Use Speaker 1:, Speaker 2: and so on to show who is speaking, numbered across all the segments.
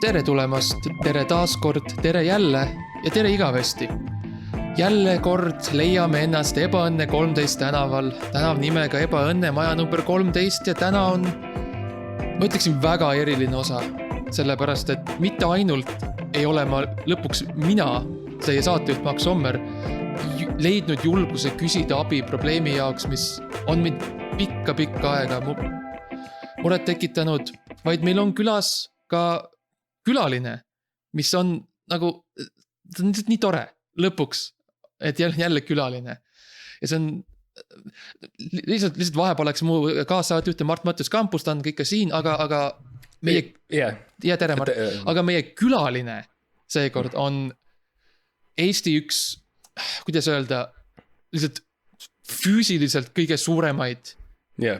Speaker 1: Tere tulemast, tere taaskord, tere jälle ja tere igavesti. Jälle kord leiame ennast Ebaõnne 13 tänaval, tänav nimega Ebaõnne maja number 13 ja täna on, ma ütleksin, väga eriline osa. Sellepärast, et mitte ainult ei ole ma lõpuks mina, teie saatejuht Max Sommer, leidnud julguse küsida abi probleemi jaoks, mis on mind pikka aega muret tekitanud, vaid meil on külas ka külaline, mis on nagu, see on nii tore lõpuks, et jälle külaline. Ja see on lihtsalt vahepeal oleks mu kaassaatejuht Mart Mattius Kampus, ta on kõik ka siin, aga meie, ja tere Mart, aga meie külaline seekord on Eesti üks, kuidas öelda, lihtsalt füüsiliselt kõige suuremaid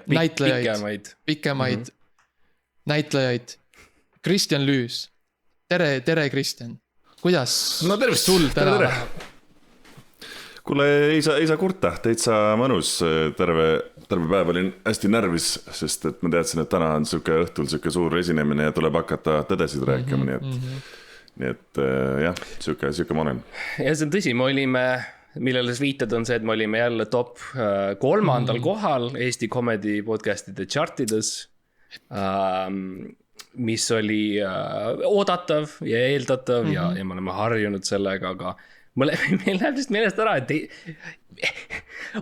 Speaker 1: näitlejaid, pikemaid näitlejaid, Kristjan Lüüs. Tere Kristjan. Kuidas sul täna läheb?
Speaker 2: Kuule, ei saa kurta, täitsa mõnus. Terve päev olin hästi närvis, sest et ma teadsin, et täna on õhtul suur esinemine ja tuleb hakata tõdesid rääkima, nii et jah, siuke ma olen.
Speaker 3: Ja see on tõsi, me olime, millele viitad on see, et me olime jälle top 3. kohal Eesti Comedy podcastide chartides, mis oli oodatav ja eeldatav ja me oleme harjunud sellega, aga meil läheb vist meelest ära, et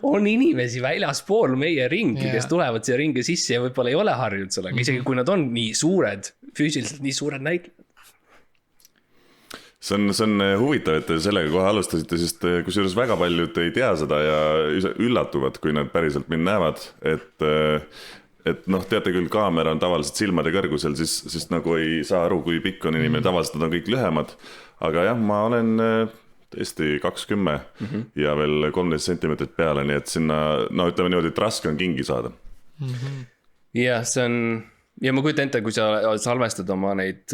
Speaker 3: on inimesi väljaspool meie ringi, kes tulevad siia ringi sisse ja võib-olla ei ole harjunud sellega, isegi kui nad on nii suured, füüsiliselt nii suured näitlejad.
Speaker 2: See on huvitav, et sellega kohe alustasite, sest kusjuures väga paljud ei tea seda ja üllatuvad, kui nad päriselt mind näevad, et noh, teate küll, kaamera on tavaliselt silmade kõrgusel, siis nagu ei saa aru, kui pikk on inimene, tavaliselt nad on kõik lühemad, aga jah, ma olen tõesti 20 ja veel 13 sentimeetrit peale, nii et sinna, no ütleme niimoodi, et raske on kingi saada.
Speaker 3: Ja see on... Ja ma kujutan ette, kui sa salvestad oma neid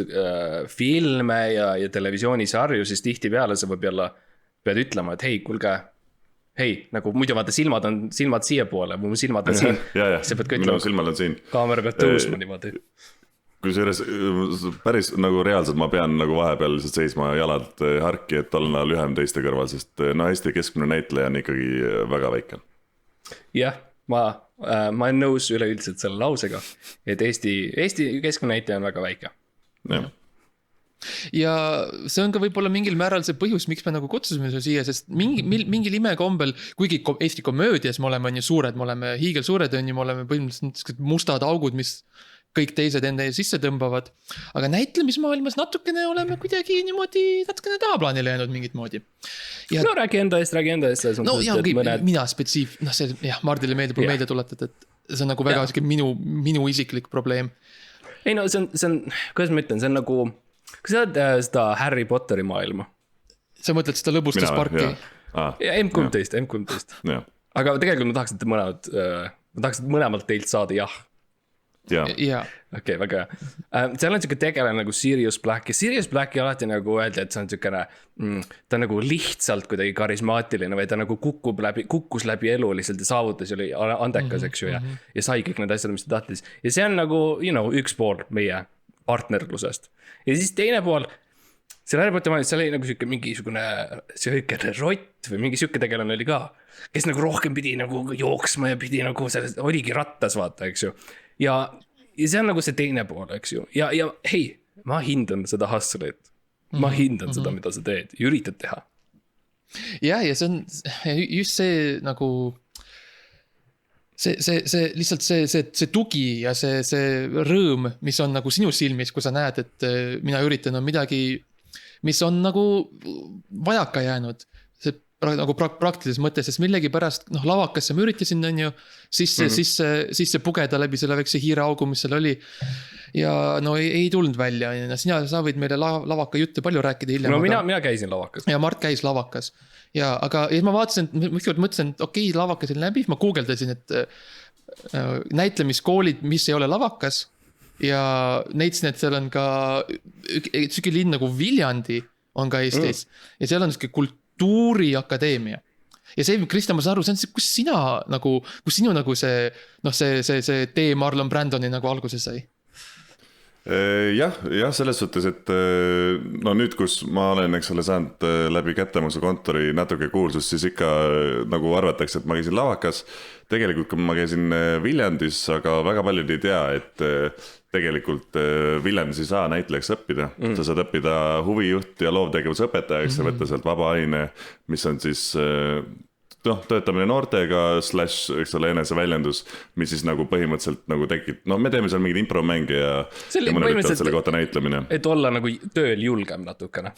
Speaker 3: filme ja televisioonisarju, siis tihti peale sa võib-olla pead ütlema, et hei, nagu muidu vaata silmad siia poole, mu silmad on siin.
Speaker 2: Minu silmad on siin.
Speaker 3: Kaamera peab tõusma niimoodi.
Speaker 2: Kui selles päris nagu reaalselt ma pean nagu vahepeal lihtsalt seisma jalad harki, et olla lühem teiste kõrval, sest no Eesti keskmine näitleja on ikkagi väga väike.
Speaker 3: Jah, ma olen nõus üleüldiselt selle lausega, et Eesti keskmine näitaja on väga väike.
Speaker 1: Ja see on ka võib-olla mingil määral see põhjus, miks me nagu kutsusime su siia, sest mingil imekombel, kuigi Eesti komöödias me oleme suured, me oleme hiigelsuured, me oleme põhimõtteliselt mustad augud, mis kõik teised ende sisse tõmbavad, aga näitlemismaailmas natukene oleme kuidagi niimoodi natukene tahaplaanile jäänud mingit moodi.
Speaker 3: No räägi enda eest.
Speaker 1: No ja mina Mardile meelde tuletada, et see on nagu väga minu isiklik probleem.
Speaker 3: Ei no see on, kuidas ma ütlen, see on nagu, kas sa oled seda Harry Potteri maailma?
Speaker 1: Sa mõtled seda lõbustusparki?
Speaker 3: Ja M13. Aga tegelikult ma tahaks mõlemalt teilt saada jah. Okei, väga hea. Seal on siuke tegelane nagu Sirius Black ja Sirius Black ei alati nagu öelda, et see on siukene, ta on nagu lihtsalt kuidagi karismaatiline või ta nagu kukkus läbi elu lihtsalt ja saavutas oli andekas, eks ju, ja sai kõik need asjad, mis ta tahtis. Ja see on nagu, üks pool meie partnerlusest. Ja siis teine pool, seal Harry Potteri maailmas, seal oli nagu mingisugune rott või mingi siuke tegelane oli ka, kes nagu rohkem pidi nagu jooksma ja pidi nagu oligi rattas, vaata, eks ju. Ja see on nagu see teine pool, eks ju. Ja hei, ma hindan seda hustle'it. Ma hindan seda, mida sa teed. Ja üritad teha.
Speaker 1: Ja see on just see nagu see lihtsalt see tugi ja see rõõm, mis on nagu sinu silmis, kui sa näed, et mina üritan on midagi, mis on nagu vajaka jäänud. Nagu praktilises mõttes, sest millegi pärast lavakasse ma üritasin sisse pugeda läbi selle väikse hiireaugu, mis seal oli ja no ei tulnud välja. Sa võid meile lavaka jutte palju rääkida hiljem.
Speaker 3: No mina käisin lavakas.
Speaker 1: Ja Mart käis lavakas. Aga ma vaatasin, mõtlesin, et okei, lavakas oli läbi, ma googeldasin, et näitlemiskoolid, mis ei ole lavakas ja näitasin, et seal on ka linn nagu Viljandi on ka Eestis ja seal on kultuuriakadeemia. ja see, Kristjan, ma saan aru, see on see, kus sinu nagu see tee Marlon Brandoni nagu alguse sai?
Speaker 2: Jah, selles suhtes, et no nüüd, kus ma olen, eks ole, saanud läbi Kättemuse kontori natuke kuulsust, siis ikka nagu arvatakse, et ma käisin lavakas. Tegelikult, kui ma käisin Viljandis, aga väga paljud ei tea, et tegelikult Viljandis ei saa näitlejaks õppida. Sa saad õppida huvijuht ja loovtegevuse õpetajaks ja võtta sealt vaba aine, mis on siis töötamine noortega / eks ole, eneseväljendus, mis siis nagu põhimõtteliselt nagu tekib. No me teeme seal mingid impromänge ja mõned ütlevad selle kohta näitlemine.
Speaker 3: Et olla nagu tööl julgem natukene.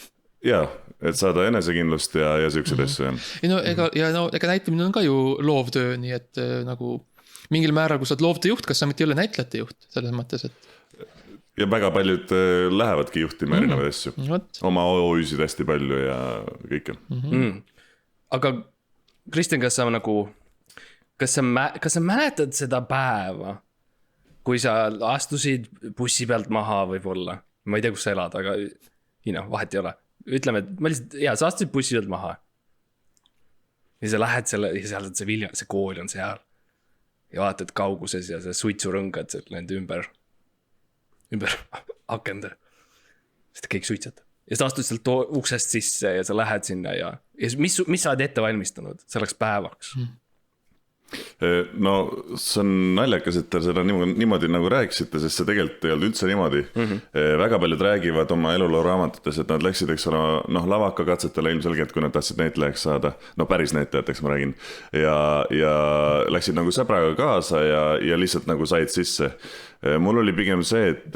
Speaker 2: Jaa, et saada enesekindlust ja siukseid asju.
Speaker 1: Ega näitlemine on ka ju loovtöö, nii et nagu mingil määral, kui sa oled loovtööjuht, kas sa mitte ei ole näitlejate juht selles mõttes, et...
Speaker 2: Ja väga paljud lähevadki juhtima erinevaid asju. Oma OÜ-sid hästi palju ja kõike.
Speaker 3: Aga Kristjan, kas sa mäletad seda päeva, kui sa astusid bussi pealt maha võib-olla? Ma ei tea, kus sa elad, aga vahet ei ole. Ütleme, et sa astusid bussi pealt maha. Ja sa lähed ja seal on see kool on seal. Ja vaatad kauguses ja see suitsurõngad nende ümber akende. Sest kõik suitsetab. Ja sa astud sealt uksest sisse ja sa lähed sinna ja mis sa oled ette valmistanud selleks päevaks?
Speaker 2: No see on naljakas, et te seda niimoodi nagu rääkisite, sest see tegelikult ei olnud üldse niimoodi. Väga paljud räägivad oma eluloo raamatutes, et nad läksid, eks ole, lavakakatsetele ilmselgelt, kui nad tahtsid näitlejaks saada. No päris näitlejateks ma räägin. Ja läksid nagu sõbraga kaasa ja lihtsalt nagu said sisse. Mul oli pigem see, et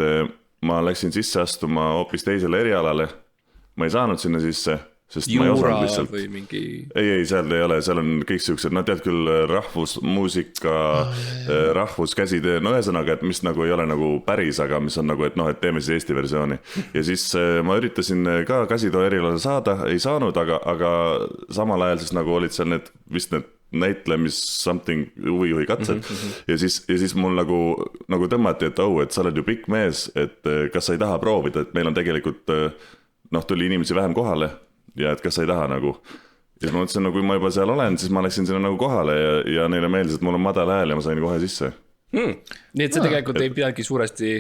Speaker 2: ma läksin sisse astuma hoopis teisele erialale. Ma ei saanud sinna sisse, sest ma ei osanud lihtsalt.
Speaker 3: Mingi...
Speaker 2: Ei, seal ei ole, seal on kõik siuksed, tead küll rahvusmuusika, rahvuskäsitöö, no ühesõnaga, et mis nagu ei ole nagu päris, aga mis on nagu, et teeme siis Eesti versiooni. Ja siis ma üritasin ka käsitöö erialale saada, ei saanud, aga samal ajal siis nagu olid seal need näitlemis something huvijuhi katsed ja siis mul nagu tõmmati, et et sa oled ju pikk mees, et kas sa ei taha proovida, et meil on tegelikult tuli inimesi vähem kohale ja et kas sa ei taha nagu. Ja ma mõtlesin, kui ma juba seal olen, siis ma läksin sinna nagu kohale ja neile meeldis, et mul on madal hääl ja ma sain kohe sisse.
Speaker 3: Nii et see tegelikult ei peagi suuresti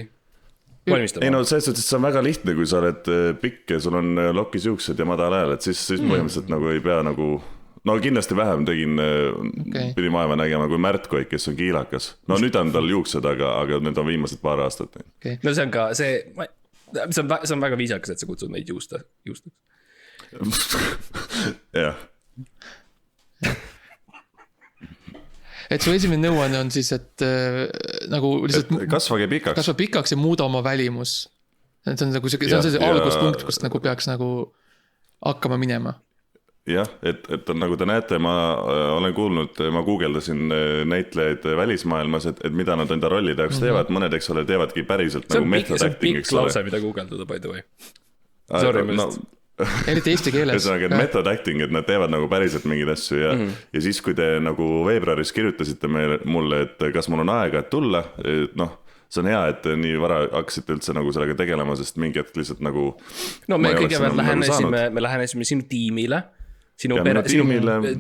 Speaker 3: valmistama.
Speaker 2: Ei no selles suhtes, et see on väga lihtne, kui sa oled pikk ja sul on lokis juuksed ja madal hääl, et siis põhimõtteliselt nagu ei pea nagu... No kindlasti vähem pidin vaeva nägema kui Märt Koik, kes on kiilakas. No nüüd on tal juuksed, aga need on viimased paar aastat.
Speaker 3: No see on ka see on väga viisakas, et sa kutsud neid juustaks.
Speaker 2: Jah.
Speaker 1: Et su esimene nõuanne on siis, et nagu lihtsalt...
Speaker 2: Kasvage pikaks.
Speaker 1: Kasva pikaks ja muuda oma välimus. See on see alguspunkt, kust nagu peaks nagu hakkama minema.
Speaker 2: Jah, et nagu te näete, ma olen kuulnud, ma guugeldasin näitlejaid välismaailmas, et mida nad enda rollide jaoks teevad. Mõned, eks ole, teevadki päriselt nagu method acting.
Speaker 3: See on pikk lause, mida guugeldada, by the way. Sorry,
Speaker 1: eriti eesti keeles.
Speaker 2: Ühesõnaga, et method acting, et nad teevad nagu päriselt mingeid asju ja siis, kui te nagu veebruaris kirjutasite mulle, et kas mul on aega, et tulla, see on hea, et nii vara hakkasite üldse nagu sellega tegelema, sest mingi hetk lihtsalt nagu...
Speaker 3: No me kõigepealt lähenesime sinu tiimile, sinu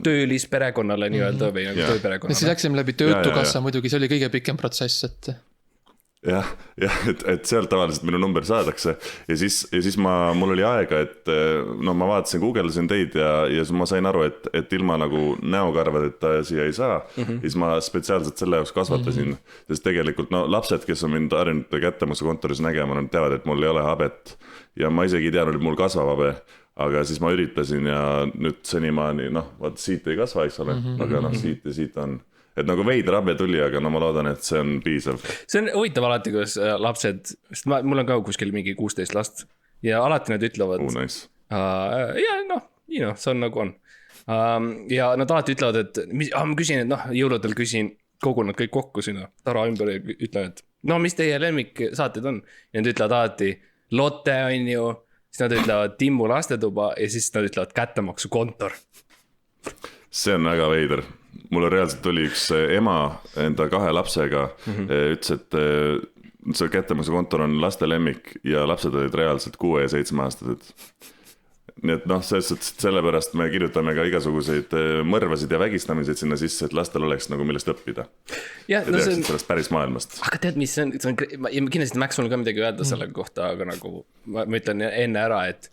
Speaker 3: töölisperekonnale nii-öelda või tööperekonnale.
Speaker 1: Siis läksime läbi töötukassa muidugi, see oli kõige pikem protsess, et...
Speaker 2: Jah, et sealt tavaliselt minu number saadakse ja siis mul oli aega, et ma vaatasin, guugeldasin teid ja ma sain aru, et ilma nagu näokarvadeta siia ei saa. Siis ma spetsiaalselt selle jaoks kasvatasin, sest tegelikult lapsed, kes on mind harjunud Kättemuse kontoris nägema, nad teavad, et mul ei ole habet ja ma isegi ei teadnud, et mul kasvab habe, aga siis ma üritasin ja nüüd senimaani, vaat siit ei kasva, eks ole, aga siit ja siit on. Et nagu veidra habe tuli, aga ma loodan, et see on piisav.
Speaker 3: See on huvitav alati, kus lapsed, sest mul on ka kuskil mingi 16 last ja alati nad ütlevad.
Speaker 2: Nice.
Speaker 3: See on nagu on. Ja nad alati ütlevad, et ma küsin, et jõuludel küsin, kogunud kõik kokku sinna tara ümber ja ütlen, et mis teie lemmiksaated on? Ja nad ütlevad alati Lotte on ju, siis nad ütlevad Timmu lastetuba ja siis nad ütlevad Kättemaksu kontor.
Speaker 2: See on väga veider. Mulle reaalselt tuli üks ema enda 2 lapsega, ütles, et see Kättemuse kontor on laste lemmik ja lapsed olid reaalselt 6 ja 7 aastased. nii et noh, sellepärast me kirjutame ka igasuguseid mõrvasid ja vägistamiseid sinna sisse, et lastel oleks nagu millest õppida. Ja teaksid sellest päris maailmast.
Speaker 3: Aga tead, mis see on kindlasti Max on ka midagi öelda selle kohta, aga nagu ma ütlen enne ära, et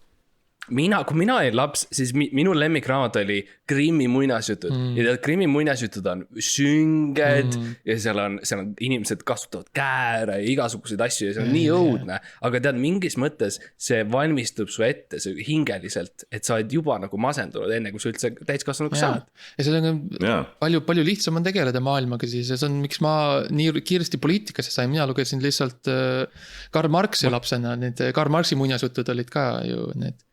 Speaker 3: kui mina olin laps, siis minu lemmikraamat oli Grimmi muinasjutud ja tead, Grimmi muinasjutud on sünged ja seal on inimesed kasutavad kääre ja igasuguseid asju ja see on nii õudne, aga tead, mingis mõttes see valmistub su ette see hingeliselt, et sa oled juba nagu masendunud enne, kui sa üldse täiskasvanuks saad.
Speaker 1: Ja see on palju lihtsam on tegeleda maailmaga siis ja see on, miks ma nii kiiresti poliitikasse sain, mina lugesin lihtsalt Karl Marxi lapsena, need Karl Marxi muinasjutud olid ka ju need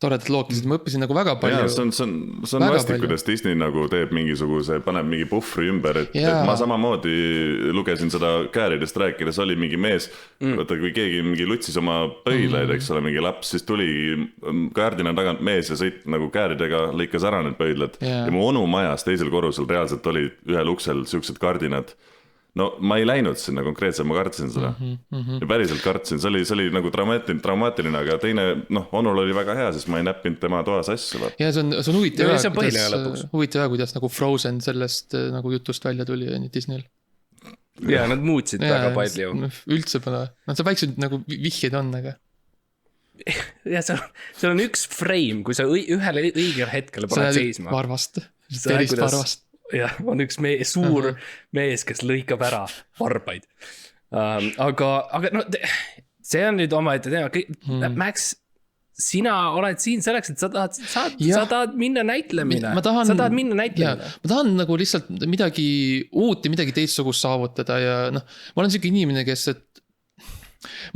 Speaker 1: toredad lookisid, ma õppisin nagu väga palju.
Speaker 2: See on vastik, kuidas Disney nagu teeb mingisuguse, paneb mingi puhvri ümber, et ma samamoodi lugesin seda kääridest rääkides, oli mingi mees, võtta kui keegi mingi lutsis oma pöidlaid, eks ole, mingi laps, siis tuli kaardina tagant mees ja sõit nagu kääridega lõikas ära need pöidlad ja mu onu majas teisel korrusel reaalselt oli ühel uksel siuksed kaardinad. No ma ei läinud sinna konkreetselt, ma kartsin seda ja päriselt kartsin, see oli nagu traumaatiline, aga teine, onul oli väga hea, sest ma ei näppinud tema toas asju.
Speaker 1: Ja see on huvitav, kuidas nagu Frozen sellest nagu jutust välja tuli Disneyl.
Speaker 3: Ja nad muutsid väga palju.
Speaker 1: Üldse pole, see väiksed nagu vihjed on, aga
Speaker 3: ja seal on üks frame, kui sa ühel õigel hetkel paned seisma.
Speaker 1: Varvast, terist varvast.
Speaker 3: Jah, on üks suur mees, kes lõikab ära varbaid. Aga no, see on nüüd oma ette teema. Max, sina oled siin selleks, et sa tahad minna näitlemine. Sa tahad minna näitlemine.
Speaker 1: Ma tahan nagu lihtsalt midagi uut ja midagi teistsugust saavutada ja ma olen selline inimene, kes, et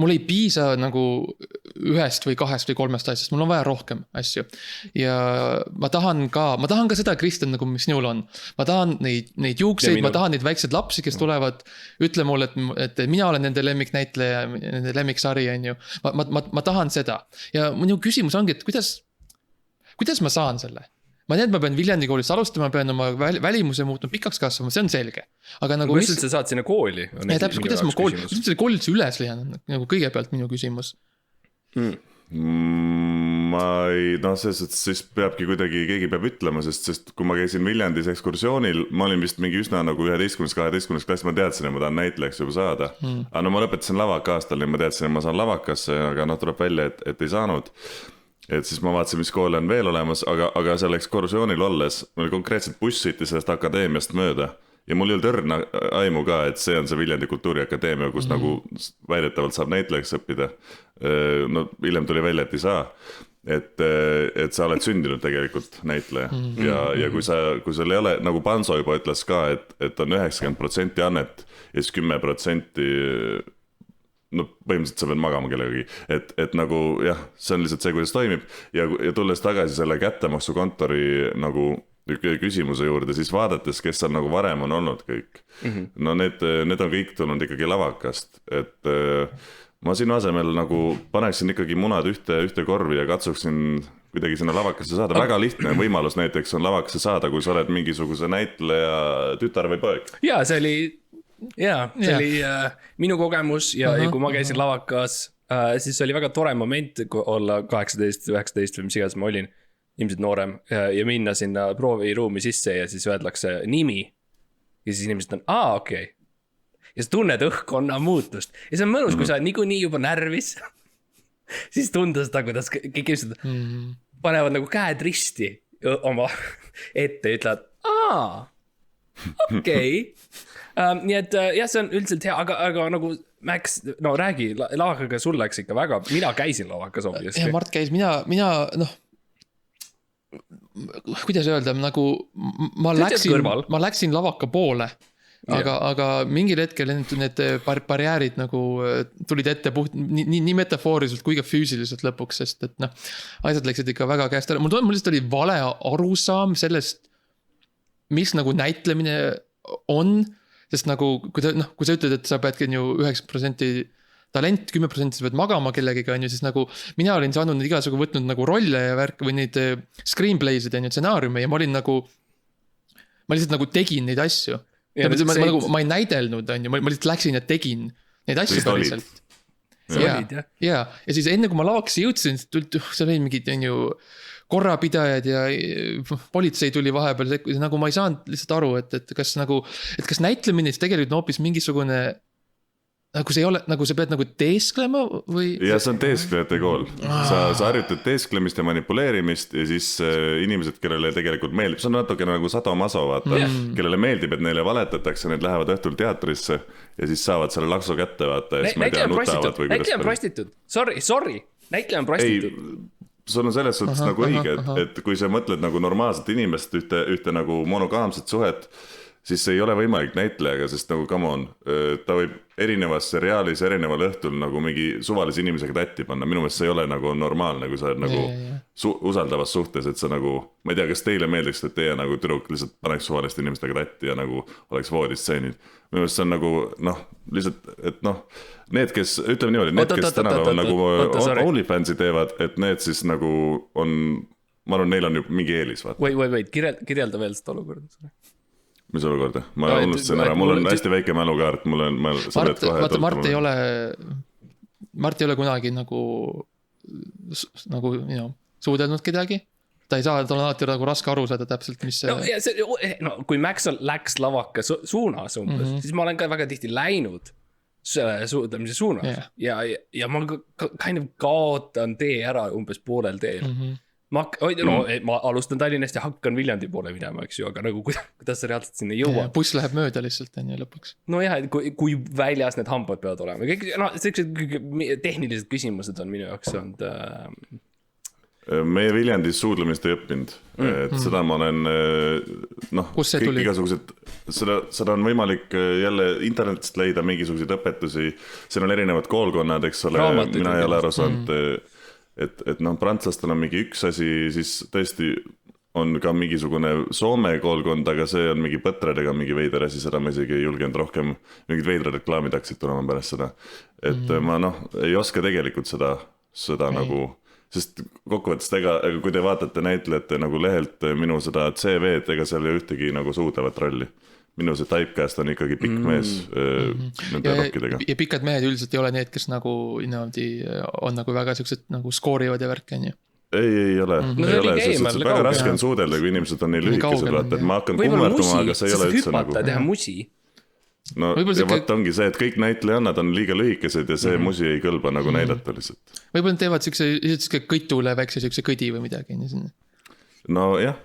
Speaker 1: mul ei piisa nagu ühest või kahest või kolmest asjast, mul on vaja rohkem asju. Ja ma tahan ka seda, Kristjan, nagu mis sinul on. Ma tahan neid juukseid, ma tahan neid väikseid lapsi, kes tulevad, ütle mulle, et mina olen nende lemmiknäitleja, nende lemmiksari, on ju. Ma tahan seda. Ja minu küsimus ongi, et kuidas ma saan selle? Ma tean, et ma pean Viljandi koolist alustama, ma pean oma välimuse muutma pikaks kasvama, see on selge. Aga nagu
Speaker 3: kuidas sa saad sinna kooli?
Speaker 1: Ja täpselt, kuidas ma kooli üldse üles leian, nagu kõigepealt minu küsimus.
Speaker 2: Ma ei, siis peabki kuidagi, keegi peab ütlema, sest kui ma käisin Viljandis ekskursioonil, ma olin vist mingi üsna nagu 11-12 klass, ma teadsin, et ma tahan näitlejaks juba saada. Aga no ma lõpetasin lavaka aastal ja ma teadsin, et ma saan lavakasse, aga tuleb välja, et ei saanud. Et siis ma vaatasin, mis koole on veel olemas, aga seal ekskursioonil olles, mul konkreetselt buss sõitis sellest akadeemiast mööda ja mul ei olnud õrna aimu ka, et see on see Viljandi Kultuuriakadeemia, kus nagu väidetavalt saab näitlejaks õppida. No hiljem tuli välja, et ei saa. Et sa oled sündinud tegelikult näitleja ja kui sul ei ole, nagu Panso juba ütles ka, et on 90% annet ja siis 10% põhimõtteliselt sa pead magama kellegagi, et nagu jah, see on lihtsalt see, kuidas toimib ja tulles tagasi selle kättemaksukontori nagu küsimuse juurde, siis vaadates, kes seal nagu varem on olnud kõik. No need on kõik tulnud ikkagi lavakast, et ma sinu asemel nagu paneksin ikkagi munad ühte korvi ja katsuksin kuidagi sinna lavakasse saada. Väga lihtne võimalus näiteks on lavakasse saada, kui sa oled mingisuguse näitleja tütar või poeg.
Speaker 3: Ja see oli minu kogemus ja kui ma käisin lavakas, siis oli väga tore moment olla 18, 19 või mis iganes ma olin, ilmselt noorem, ja minna sinna prooviruumi sisse ja siis öeldakse nimi ja siis inimesed on, okei. Ja sa tunned õhkkonna muutust ja see on mõnus, kui sa oled niikuinii juba närvis, siis tunda seda, kuidas kõik inimesed panevad nagu käed risti oma ette ja ütlevad, okei. Nii et jah, see on üldiselt hea, aga nagu Max, no räägi, lavakaga sul läks ikka väga, mina käisin lavakas obviously.
Speaker 1: Ja Mart käis, mina kuidas öelda, nagu ma läksin lavaka poole, aga mingil hetkel need barjäärid nagu tulid ette nii metafooriliselt kui ka füüsiliselt lõpuks, sest et asjad läksid ikka väga käest ära. Mul lihtsalt oli vale arusaam sellest, mis nagu näitlemine on. Sest nagu, kui sa ütled, et sa peadki ju 9% talent, 10% sa pead magama kellegiga, siis nagu mina olin saanud igasugu võtnud nagu rolle ja värk või neid screenplaysid ja stsenaariume ja ma lihtsalt nagu tegin neid asju. Ma ei näidelnud, ma lihtsalt läksin ja tegin neid asju päriselt. ja siis enne kui ma lavaksi jõudsin, seal oli mingid on ju korrapidajad ja politsei tuli vahepeal, nagu ma ei saanud lihtsalt aru, et kas näitlemine siis tegelikult on hoopis mingisugune, nagu see ei ole, nagu sa pead nagu teesklema või?
Speaker 2: Ja see on teesklejate kool. Sa harjutad teesklemist ja manipuleerimist ja siis inimesed, kellele tegelikult meeldib, see on natuke nagu Sado-Maso, vaata, kellele meeldib, et neile valetatakse, need lähevad õhtul teatrisse ja siis saavad selle laksu kätte, vaata, ja siis ma ei tea, nutavad või
Speaker 3: näitleja on prostituut, sorry, näitleja on prostituut.
Speaker 2: Sul on selles suhtes nagu õige, et kui sa mõtled nagu normaalset inimest, ühte nagu monogaamset suhet, siis see ei ole võimalik näitlejaga, sest nagu come on, ta võib erinevas seriaalis erineval õhtul nagu mingi suvalise inimesega tätti panna. Minu meelest see ei ole nagu normaalne, kui sa oled nagu usaldavas suhtes, et sa nagu, ma ei tea, kas teile meeldiks, et teie nagu tüdruk lihtsalt paneks suvaliste inimestega tätti ja nagu oleks voodistseenid. Minu meelest see on nagu, lihtsalt, et need, kes, ütleme niimoodi, need, kes tänapäeval nagu OnlyFansi teevad, et need siis nagu on, ma arvan, neil on ju mingi eelis, vaata.
Speaker 3: Wait, kirjelda veel seda olukorda.
Speaker 2: Mis olukorda? Ma unustasin ära, mul on hästi väike mälukaart,
Speaker 1: Mart ei ole kunagi nagu suudelnud kedagi. Ta ei saa, tal on alati nagu raske aru saada täpselt, mis
Speaker 3: kui Max läks lavaka suunas umbes, siis ma olen ka väga tihti läinud selle suudlemise suunas ja ma kind of kaotan tee ära umbes poolel teel. Ma alustan Tallinnast ja hakkan Viljandi poole minema, eks ju, aga nagu kuidas sa reaalselt sinna jõuad?
Speaker 1: Buss läheb mööda lihtsalt enne lõpuks.
Speaker 3: No jah, kui väljas need hambad peavad olema. Sellised tehnilised küsimused on minu jaoks olnud.
Speaker 2: Meie Viljandis suudlemist ei õppinud. Et seda ma olen, kõik igasugused, seda on võimalik jälle internetist leida mingisugused õpetusi. Siin on erinevad koolkonnad, eks ole, mina ei ole aru saanud. Et prantslastel on mingi üks asi, siis tõesti on ka mingisugune Soome koolkond, aga see on mingi põtredega mingi veider asi, seda ma isegi ei julgenud rohkem, mingid veidrad reklaamid hakkasid tulema pärast seda. Et ma ei oska tegelikult seda nagu, sest kokkuvõttes kui te vaatate näitlejate nagu lehelt minu seda CV-d, ega seal ei ühtegi nagu suudlevat rolli. Minu see typecast on ikkagi pikk mees nende rokkidega.
Speaker 1: Ja pikad mehed üldiselt ei ole need, kes nagu on nagu väga sellised nagu skoorivad ja värk, on ju.
Speaker 2: Ei ole, sest väga raske on suudelda, kui inimesed on nii lühikesed, vaata, et ma hakkan kummertuma, aga see ei ole üldse nagu.
Speaker 3: Teha musi.
Speaker 2: No ja vaat ongi see, et kõik näitlejannad on liiga lühikesed ja see musi ei kõlba nagu näidata lihtsalt.
Speaker 1: Võib-olla nad teevad siukse kõtule väikse siukse kõdi või midagi.
Speaker 2: No jah.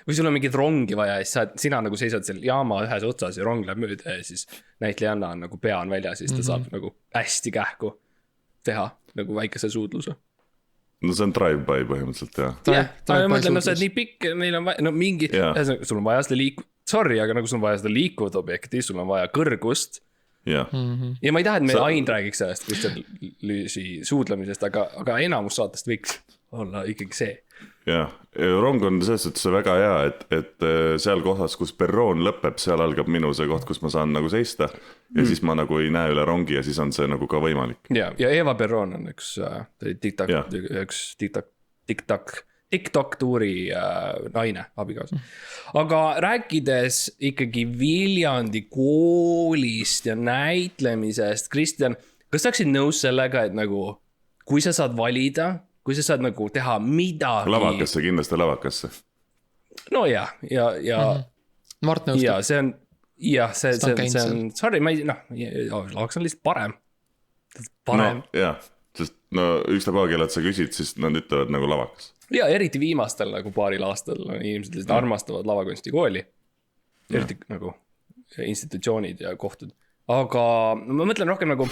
Speaker 3: Või sul on mingid rongi vaja ja siis sina nagu seisad seal jaama ühes otsas ja rong läheb mööda ja siis näitlejanna on nagu pea on väljas, siis ta saab nagu hästi kähku teha nagu väikese suudluse.
Speaker 2: No see on drive-by põhimõtteliselt, jah.
Speaker 3: Ma mõtlen, sa oled nii pikk, neil on vaja, mingi, sul on vaja seda aga nagu sul on vaja seda liikuvat objekti, sul on vaja kõrgust. Ja ma ei taha, et me ain räägiks sellest Kristjan Lüüsi suudlemisest, aga enamus saatest võiks olla ikkagi see.
Speaker 2: Jah, rong on selles suhtes väga hea, et seal kohas, kus perroon lõpeb, seal algab minu see koht, kus ma saan nagu seista ja siis ma nagu ei näe üle rongi ja siis on see nagu ka võimalik.
Speaker 3: Ja Eva Perron on üks TikTok-tuuri naine, abikaasa. Aga rääkides ikkagi Viljandi koolist ja näitlemisest, Kristjan, kas sa oleksid nõus sellega, et nagu, kui sa saad valida, kui sa saad nagu teha midagi.
Speaker 2: Lavakasse, kindlasti lavakasse.
Speaker 3: No ja.
Speaker 1: Mart nõustub.
Speaker 3: Ja see on, sorry, lavaks on lihtsalt parem.
Speaker 2: No jah, sest ükstapuha, kellelt sa küsid, siis nad ütlevad nagu lavakas.
Speaker 3: Ja eriti viimastel nagu paaril aastal inimesed lihtsalt armastavad lavakunstikooli. Eriti nagu institutsioonid ja kohtud. Aga ma mõtlen rohkem nagu,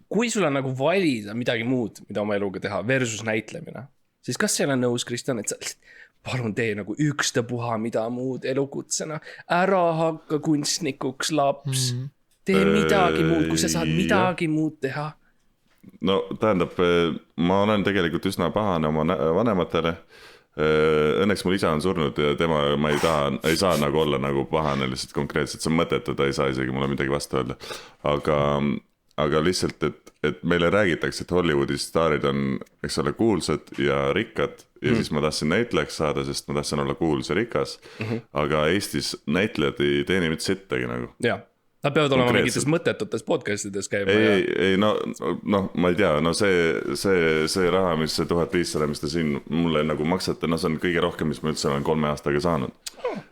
Speaker 3: kui sul on nagu valida midagi muud, mida oma eluga teha versus näitlemine, siis kas seal on nõus, Kristjan, et sa palun tee nagu ükstapuha mida muud elukutsena, ära hakka kunstnikuks laps, tee midagi muud, kui sa saad midagi muud teha.
Speaker 2: No tähendab, ma olen tegelikult üsna pahane oma vanematele. Õnneks mul isa on surnud ja tema ma ei saa nagu olla nagu pahane lihtsalt konkreetselt, see on mõttetu, ta ei saa isegi mulle midagi vastu öelda. Aga lihtsalt, et meile räägitakse, et Hollywoodi staarid on, eks ole, kuulsad ja rikkad ja siis ma tahtsin näitlejaks saada, sest ma tahtsin olla kuuls ja rikas, aga Eestis näitlejad ei teeni mitte sittagi nagu.
Speaker 3: Nad peavad olema mingites mõttetutes podcastides käima.
Speaker 2: Ei, ma ei tea, no see raha, mis see 1500, mis te siin mulle nagu maksate, no see on kõige rohkem, mis ma üldse olen 3 aastaga saanud.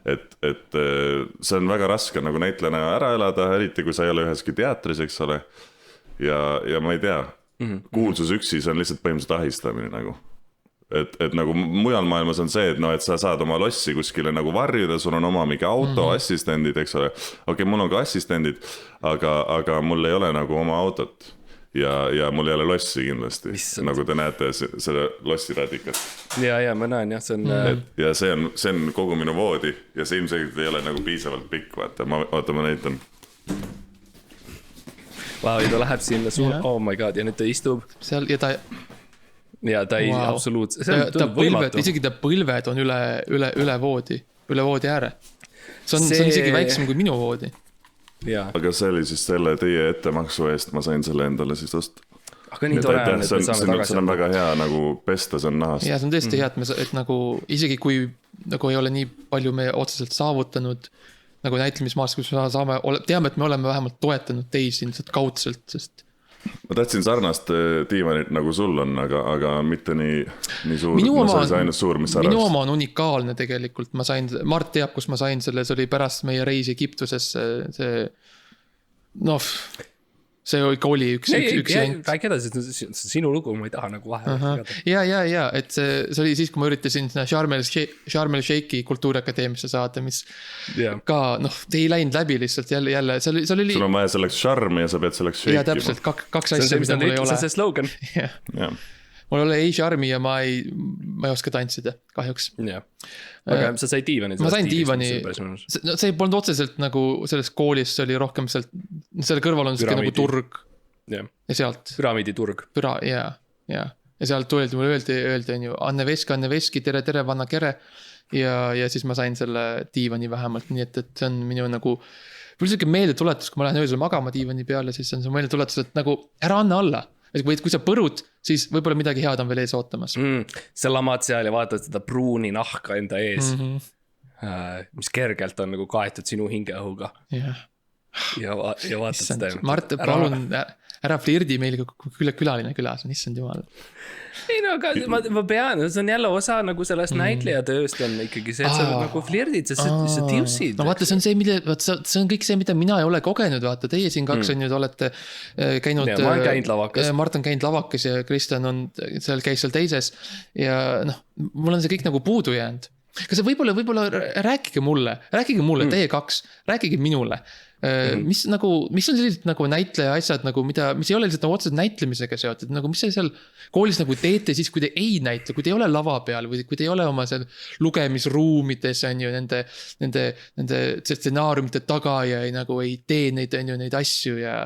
Speaker 2: Et see on väga raske nagu näitlejana ära elada, eriti kui sa ei ole üheski teatris, eks ole. Ja ma ei tea, kuulsus üksi, see on lihtsalt põhimõtteliselt ahistamine nagu. Et nagu mujal maailmas on see, et et sa saad oma lossi kuskile nagu varjuda, sul on oma mingi auto, assistendid, eks ole. Okei, mul on ka assistendid, aga mul ei ole nagu oma autot ja mul ei ole lossi kindlasti, nagu te näete selle lossi radikat.
Speaker 3: Ja ma näen jah, see on...
Speaker 2: Ja see on kogu minu voodi ja see ilmselgelt ei ole nagu piisavalt pikk, vaata, ma näitan.
Speaker 3: Vau, ja ta läheb sinna suur, oh my god, ja nüüd ta istub.
Speaker 1: Seal ja ta...
Speaker 3: Ja ta ei absoluutselt, see
Speaker 1: on tundub võimatu. Isegi ta põlved on üle voodi ääre. See on isegi väiksem kui minu voodi.
Speaker 2: Aga see oli siis selle teie ettemaksu eest, ma sain selle endale siis osta.
Speaker 3: Aga nii tore on, et me saame tagasi.
Speaker 2: See on väga hea nagu pesta, see on nahast.
Speaker 1: Ja see on tõesti hea, et nagu isegi kui nagu ei ole nii palju me otseselt saavutanud nagu näitlemismaast, kus teame, et me oleme vähemalt toetanud teisi kaudselt, sest
Speaker 2: ma tahtsin sarnast diivanit nagu sul on, aga mitte nii suur. See oli ainult suur, mis sa
Speaker 1: minu oma on unikaalne tegelikult. Mart teab, kus ma sain selle, see oli pärast meie reisi Egiptusesse. See ikka oli üks jent.
Speaker 3: Räägi edasi, sinu lugu, ma ei taha nagu vahe.
Speaker 1: Ja, et see oli siis, kui ma üritasin Sharm el Sheikhi kultuuriakadeemisse saada, mis ka, ei läinud läbi lihtsalt jälle. Sul
Speaker 2: on vaja selleks Sharmi ja sa pead selleks Sheikhi.
Speaker 1: Ja täpselt, 2 asja, mida mul ei ole.
Speaker 3: See on see slogan.
Speaker 1: Mul ei ole ei Sharmi ja ma ei oska tantsida, kahjuks.
Speaker 3: Aga sa sai diivani.
Speaker 1: Ma sain diivani. See polnud otseselt nagu selles koolis, see oli rohkem sealt, selle kõrval on nagu turg. Ja sealt.
Speaker 3: Püramiidi turg.
Speaker 1: Ja sealt mulle öeldi, Anne Veski, tere, vanna kere. Ja siis ma sain selle diivani vähemalt, nii et see on minu nagu mul selline meeldetuletus, kui ma lähen öösel magama diivani peale, siis on see meeldetuletus, et nagu ära anna alla. Kui sa põrud, siis võib-olla midagi head on veel ees ootamas.
Speaker 3: Sa lamad seal ja vaatad seda pruuni nahka enda ees, mis kergelt on nagu kaetud sinu hingeõhuga. Ja vaatad seda.
Speaker 1: Mart, palun ära flirdi meil külaline külas, on issand jumal.
Speaker 3: Ei no, aga ma pean, see on jälle osa nagu sellest näitleja tööst on ikkagi see, et sa nagu flirdid, sa tiusid.
Speaker 1: No vaata, see on kõik see, mida mina ei ole kogenud, vaata, teie siin 2 on nüüd olete käinud.
Speaker 3: Ma olen käinud lavakas.
Speaker 1: Mart on käinud lavakas ja Kristjan käis seal teises ja mul on see kõik nagu puudu jäänud. Kas võib-olla rääkige mulle, teie 2, rääkige minule. Mis on sellised nagu näitleja asjad, nagu mis ei ole lihtsalt nagu otseselt näitlemisega seotud, nagu mis seal koolis nagu teete siis, kui te ei näitle, kui te ei ole lava peal või kui te ei ole oma seal lugemisruumides on ju nende stsenaariumite taga ja nagu ei tee neid asju ja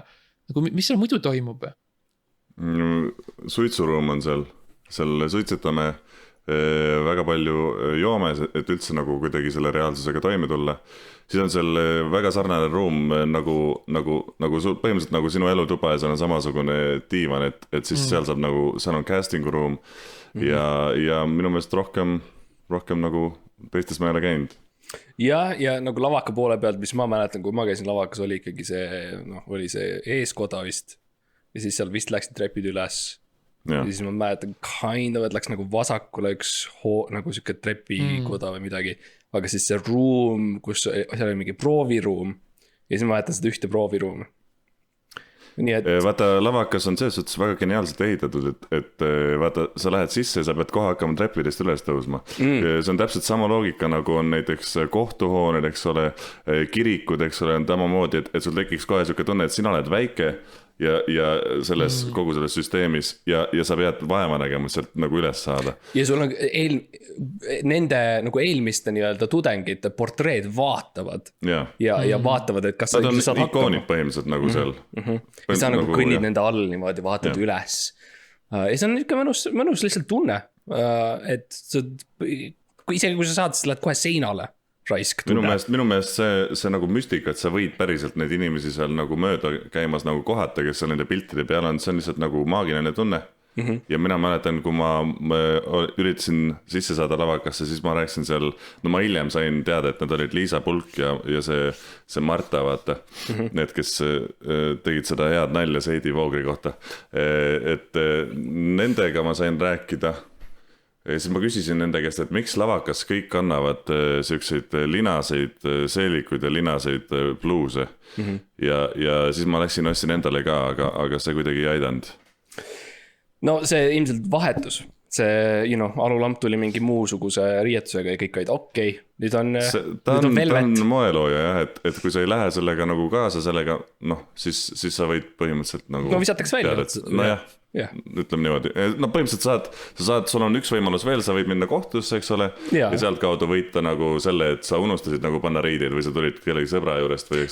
Speaker 1: nagu mis seal muidu toimub?
Speaker 2: Suitsuruum on seal suitsetame väga palju joome, et üldse nagu kuidagi selle reaalsusega toime tulla. Siis on seal väga sarnane ruum nagu sul, põhimõtteliselt nagu sinu elutuba ja seal on samasugune diivan, et siis seal saab nagu, seal on casting room ja minu meelest rohkem nagu teistes ma ei ole käinud.
Speaker 3: Ja nagu lavaka poole pealt, mis ma mäletan, kui ma käisin lavakas, oli ikkagi oli see eeskoda vist ja siis seal vist läksid trepid üles. Ja siis ma mäletan et läks nagu vasakule üks nagu siuke trepikoda või midagi, aga siis see ruum, kus seal oli mingi prooviruum ja siis ma mäletan seda ühte prooviruumi.
Speaker 2: Vaata, lavakas on selles suhtes väga geniaalselt ehitatud, et vaata, sa lähed sisse ja sa pead kohe hakkama trepidest üles tõusma. See on täpselt sama loogika, nagu on näiteks kohtuhooned, eks ole, kirikud, eks ole, on tamamoodi, et sul tekiks kohe siuke tunne, et sina oled väike ja kogu selles süsteemis ja sa pead vaeva nägema, et sealt nagu üles saada.
Speaker 3: Ja sul on nende nagu eelmiste nii-öelda tudengite portreed vaatavad ja vaatavad, et kas
Speaker 2: nad on ikoonid põhimõtteliselt nagu seal.
Speaker 3: Ja sa nagu kõnnid nende all niimoodi, vaatad üles. Ja see on ikka mõnus lihtsalt tunne, et isegi kui sa saad, siis lähed kohe seinale.
Speaker 2: Minu meelest see nagu müstika, et sa võid päriselt neid inimesi seal nagu mööda käimas nagu kohata, kes seal nende piltide peal on, see on lihtsalt nagu maagiline tunne. ja mina mäletan, kui ma üritasin sisse saada lavakasse, siis ma rääkisin seal, no ma hiljem sain teada, et nad olid Liisa Pulk ja see Marta, vaata, need, kes tegid seda head nalja Seidi Voogri kohta, et nendega ma sain rääkida. Ja siis ma küsisin nende käest, et miks lavakas kõik kannavad selliseid linaseid seelikuid ja linaseid bluuse ja siis ma ostsin endale ka, aga see kuidagi ei aidanud.
Speaker 3: No see ilmselt vahetus, see, alulamp tuli mingi muusuguse riietusega ja kõik olid okei. Nüüd on velvet.
Speaker 2: Ta on moelooja jah, et kui sa ei lähe sellega nagu kaasa sellega, siis sa võid põhimõtteliselt nagu...
Speaker 3: No visatakse välja.
Speaker 2: Ütleme niimoodi. No põhimõtteliselt sul on üks võimalus veel, sa võid minna kohtusse, eks ole, ja sealt kaudu võita nagu selle, et sa unustasid nagu panna riideid või sa tulid kellegi sõbra juurest või...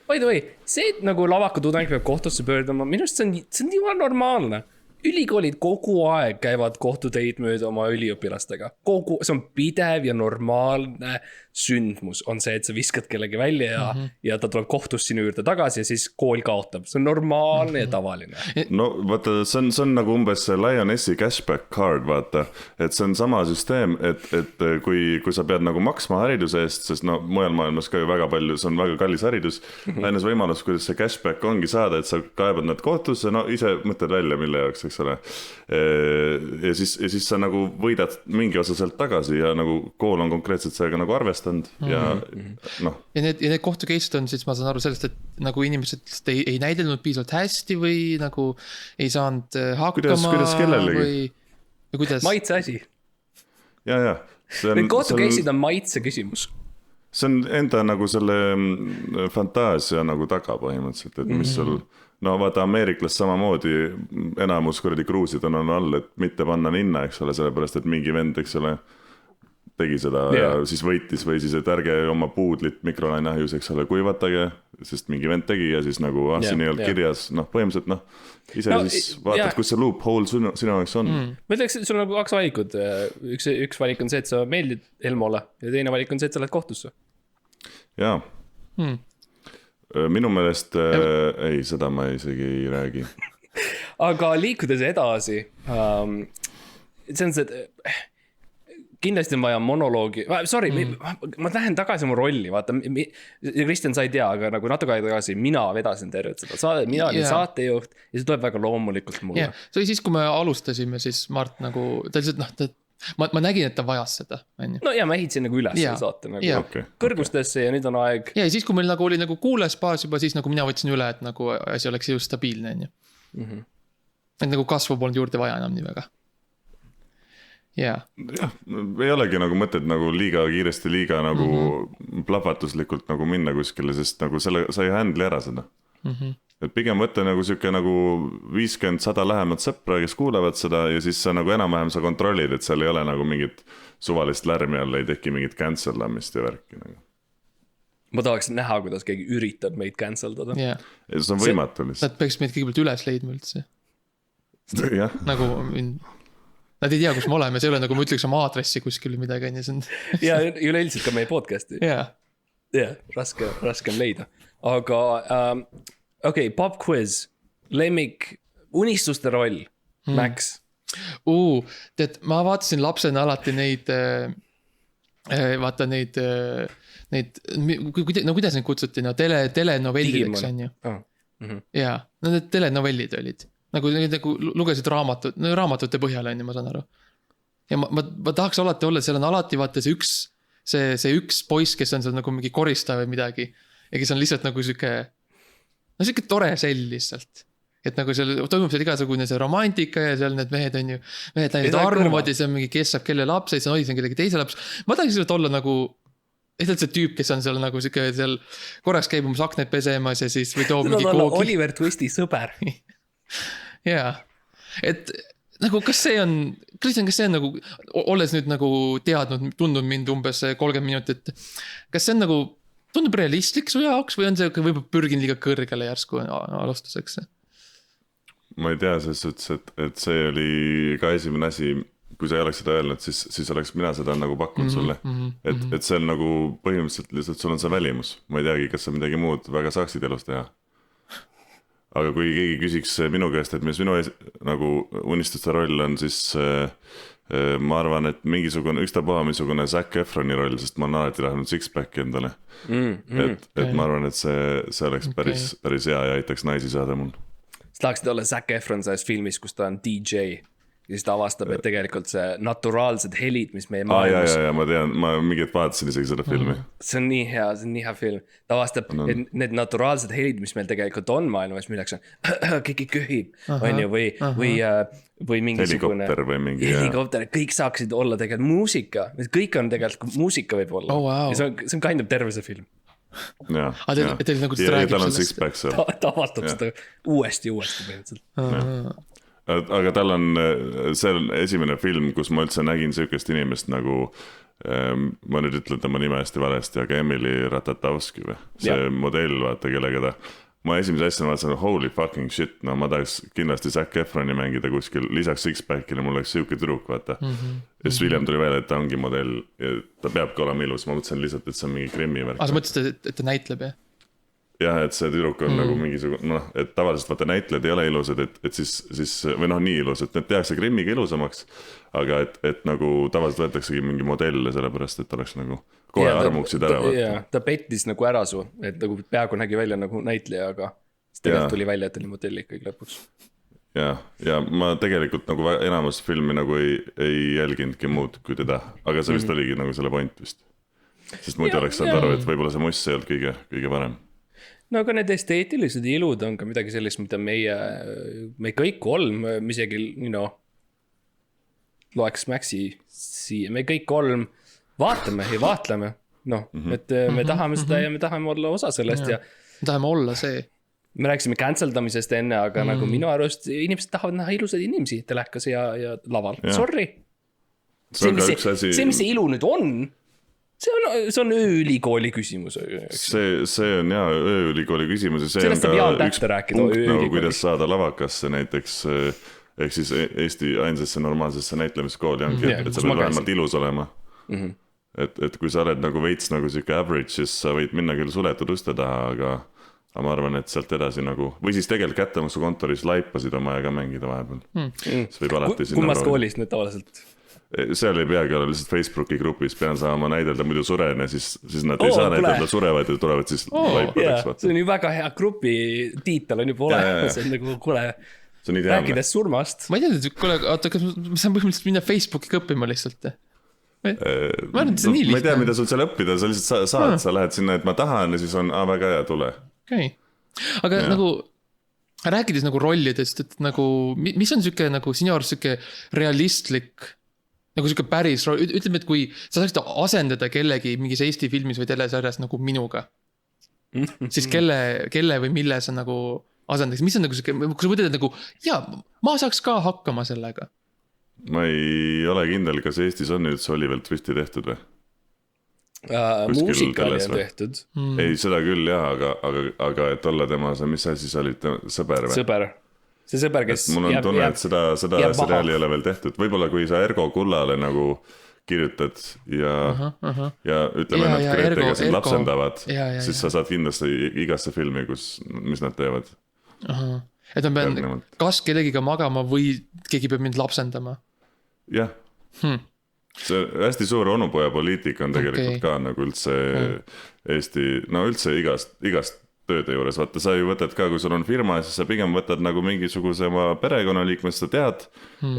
Speaker 3: By the way, see nagu lavaka tudeng peab kohtusse pöörduma, minu arust see on nii normaalne. Ülikoolid kogu aeg käivad kohtuteid mööda oma üliõpilastega. See on pidev ja normaalne sündmus on see, et sa viskad kellegi välja ja ta tuleb kohtus sinu juurde tagasi ja siis kool kaotab. See on normaalne ja tavaline.
Speaker 2: No vaata, see on nagu umbes see Lionessi cashback card, vaata. Et see on sama süsteem, et kui sa pead nagu maksma hariduse eest, sest mujal maailmas ka ju väga palju, see on väga kallis haridus. Aines võimalus, kuidas see cashback ongi saada, et sa kaebad nad kohtusse, ise mõtled välja, mille jaoks, eks ole. Ja siis sa nagu võidad mingi osa sealt tagasi ja nagu kool on konkreetselt sellega nagu arvestanud ja
Speaker 1: ja need kohtukeissid on siis, ma saan aru sellest, et nagu inimesed ei näidelnud piisavalt hästi või nagu ei saanud hakkama
Speaker 2: kuidas kellelegi
Speaker 1: või kuidas?
Speaker 3: Maitse asi.
Speaker 2: Ja
Speaker 3: need kohtukeisid on maitse küsimus.
Speaker 2: See on enda nagu selle fantaasia nagu taga põhimõtteliselt, et mis sul vaata ameeriklas samamoodi enamus kuradi kruusid on all, et mitte panna ninna, eks ole, sellepärast, et mingi vend, eks ole, tegi seda ja siis võitis või siis, et ärge oma puudlit mikrolainahjus, eks ole, kuivatage, sest mingi vend tegi ja siis nagu siin ei olnud kirjas, põhimõtteliselt ise siis vaatad, kus see loophole sinu jaoks on.
Speaker 3: Ma ütleks, et sul on nagu 2 valikut. Üks valik on see, et sa meeldid Elmole ja teine valik on see, et sa lähed kohtusse.
Speaker 2: Jaa. Minu meelest, ei, seda ma isegi ei räägi.
Speaker 3: Aga liikudes edasi, see on see, kindlasti on vaja monoloogi, ma lähen tagasi mu rolli, vaata, Kristjan, sa ei tea, aga nagu natuke aega tagasi mina vedasin tervet seda, mina olin saatejuht ja see tuleb väga loomulikult mulle.
Speaker 1: See oli siis, kui me alustasime, siis Mart nagu, ta lihtsalt, ma nägin, et ta vajas seda.
Speaker 3: No ja ma ehitasin nagu üles saate nagu kõrgustesse ja nüüd on aeg.
Speaker 1: Ja siis, kui meil nagu oli nagu kuulespaas juba, siis nagu mina võtsin üle, et nagu asi oleks just stabiilne. Et nagu kasvu polnud juurde vaja enam nii väga. Jah,
Speaker 2: ei olegi nagu mõtet nagu liiga kiiresti, liiga nagu plahvatuslikult nagu minna kuskile, sest nagu sa ei handli ära seda. Et pigem võtta nagu siuke nagu 50-100 lähemat sõpra, kes kuulevad seda ja siis sa nagu enam-vähem sa kontrollid, et seal ei ole nagu mingit suvalist lärmi all, ei teki mingit cancelamist ja värki nagu.
Speaker 3: Ma tahaks näha, kuidas keegi üritab meid canceldada.
Speaker 2: See on võimatu lihtsalt.
Speaker 1: Nad peaks meid kõigepealt üles leidma üldse.
Speaker 2: Jah.
Speaker 1: Nagu... Nad ei tea, kus me oleme, see ei ole nagu ma ütleks oma aadressi kuskil või midagi.
Speaker 3: Ja üleüldiselt ka meie podcasti. Raske on leida. Aga okei, pop quiz, lemmik, unistuste roll, Max.
Speaker 1: Tead, ma vaatasin lapsena alati neid, vaata neid, no kuidas neid kutsuti, no telenovellideks on ju. Ja, no need telenovellid olid. Nagu lugesid raamatute põhjal on ju, ma saan aru. Ja ma tahaks alati olla, seal on alati vaata see üks poiss, kes on seal nagu mingi koristaja või midagi. Ja kes on lihtsalt nagu siuke tore sell lihtsalt. Et nagu seal toimub seal igasugune see romantika ja seal need mehed on ju, mehed läinud armuvad ja see on mingi, kes saab kelle laps, ja siis on kellegi teise laps. Ma tahaks lihtsalt olla nagu, lihtsalt see tüüp, kes on seal nagu siuke seal korraks käib umbes akneid pesemas ja siis või toob mingi koogi.
Speaker 3: Oliver Twisti sõber.
Speaker 1: Jaa, et nagu kas see on, Kristjan, kas see on nagu, olles nüüd nagu teadnud, tundnud mind umbes 30 minutit, kas see on nagu, tundub realistlik su jaoks või on see võib-olla pürgin liiga kõrgele järsku alustuseks?
Speaker 2: Ma ei tea, et see oli ka esimene asi, kui sa ei oleks seda öelnud, siis oleks mina seda nagu pakkunud sulle, et see on nagu põhimõtteliselt lihtsalt sul on see välimus, ma ei teagi, kas sa midagi muud väga saaksid elus teha. aga kui keegi küsiks minu käest, et mis minu nagu unistuste roll on, siis ma arvan, et mingisugune, ükstapuha missugune Zac Efroni roll, sest ma olen alati tahtnud six-packi endale. Et ma arvan, et see oleks päris hea ja aitaks naisi saada mul.
Speaker 3: Sa tahaksid olla Zac Efron selles filmis, kus ta on DJ ja siis ta avastab, et tegelikult see naturaalsed helid, mis meie maailmas...
Speaker 2: Ja, ma tean, ma mingit vaatasin isegi seda filmi.
Speaker 3: See on nii hea film. Ta avastab, et need naturaalsed helid, mis meil tegelikult on maailmas, milleks on keegi köhib, on ju, või mingisugune... Helikopter, kõik saaksid olla tegelikult muusika. Kõik on tegelikult muusika võib olla. Ja see on kind of terve see film.
Speaker 2: Ja
Speaker 1: nagu
Speaker 2: tal on six-pack seal.
Speaker 3: Ta avastab seda uuesti põhimõtteliselt.
Speaker 2: Aga tal on, see on esimene film, kus ma üldse nägin sihukest inimest nagu, ma nüüd ütlen tema nime hästi valesti, aga Emily Ratatowski või? See modell, vaata, kellega ma esimese asjana vaatasin, holy fucking shit, no ma tahaks kindlasti Zac Efroni mängida kuskil, lisaks six-packile mul oleks sihuke tüdruk, vaata. Ja siis William tuli välja, et ta ongi modell ja ta peabki olema ilus, ma mõtlesin lihtsalt, et see on mingi krimmi värk.
Speaker 1: Sa mõtlesid, et ta näitleb, jah?
Speaker 2: Jah, et see tüdruk on nagu mingisugune, et tavaliselt vaata näitled ei ole ilusad, et siis või nii ilus, et need tehakse krimmiga ilusamaks, aga et nagu tavaliselt võetaksegi mingi modelle, sellepärast, et oleks nagu kohe armuksid ära võtta.
Speaker 3: Ta pettis nagu ära su, et nagu peaaegu nägi välja nagu näitleja, aga siis tegelikult tuli välja, et oli modell ikkagi lõpuks.
Speaker 2: Ja ma tegelikult nagu enamus filmi nagu ei jälginudki muud kui teda, aga see vist oligi nagu selle point vist. Sest muidu oleks saanud aru, et võib-olla see must ei olnud kõige parem.
Speaker 3: No aga need esteetilised ilud on ka midagi sellist, mida me kõik kolm, isegi, loeks Maxi siia, me kõik kolm vaatame ja vaatleme, et me tahame seda ja me tahame olla osa sellest ja
Speaker 1: me tahame olla see.
Speaker 3: Me rääkisime canceldamisest enne, aga nagu minu arust inimesed tahavad näha ilusaid inimesi telekas ja laval, sorry. See, mis see ilu nüüd on, see on ööülikooli küsimus.
Speaker 2: See on ööülikooli küsimus ja see on ka üks punkt, nagu kuidas saada lavakasse näiteks, ehk siis Eesti ainsesse normaalsesse näitlemiskooli ongi, et sa pead vähemalt ilus olema. Et kui sa oled nagu veits nagu siuke average, siis sa võid minna küll suletud uste taha, aga ma arvan, et sealt edasi nagu, või siis tegelikult kättemaksu kontoris laipasid oma ja ka mängida vahepeal. See võib alati sinna
Speaker 3: kummas koolis nüüd tavaliselt?
Speaker 2: Seal ei peagi olla lihtsalt Facebooki grupis, pean saama näidelda muidu suren ja siis nad ei saa näidelda surevad ja tulevad siis laipadeks.
Speaker 3: See on ju väga hea grupi tiitel on juba olemas, see on nagu kuule rääkides surmast.
Speaker 1: Ma ei tea, kuule, oota, kas ma saan põhimõtteliselt minna Facebooki õppima lihtsalt? Ma arvan, et see nii lihtne.
Speaker 2: Ma ei tea, mida sul seal õppida, sa lihtsalt saad, sa lähed sinna, et ma tahan ja siis on väga hea, tule.
Speaker 1: Aga nagu rääkides nagu rollidest, et nagu mis on siuke nagu sinu arust siuke realistlik nagu siuke päris roll, ütleme, et kui sa saaksid asendada kellegi mingis Eesti filmis või telesarjas nagu minuga, siis kelle või mille sa nagu asendaks, mis on nagu siuke, kui sa mõtled nagu ma saaks ka hakkama sellega.
Speaker 2: Ma ei ole kindel, kas Eestis on üldse Oliver Twisti tehtud või?
Speaker 3: Muusikali on tehtud.
Speaker 2: Ei, seda küll aga et olla tema, mis sa siis olid, sõber või?
Speaker 3: Sõber. See sõber, kes
Speaker 2: mul on tunne, et seda seriaali ei ole veel tehtud. Võib-olla kui sa Ergo Kullale nagu kirjutad ja ütleme, nad Gretega sind lapsendavad, siis sa saad kindlasti igasse filmi, mis nad teevad.
Speaker 1: Et ma pean kas kellegiga magama või keegi peab mind lapsendama.
Speaker 2: Jah. See hästi suur onupoja poliitika on tegelikult ka nagu üldse Eesti, no üldse igast tööde juures. Vaata, sa ju võtad ka, kui sul on firma, siis sa pigem võtad nagu mingisuguse oma perekonnaliikmed, sa tead,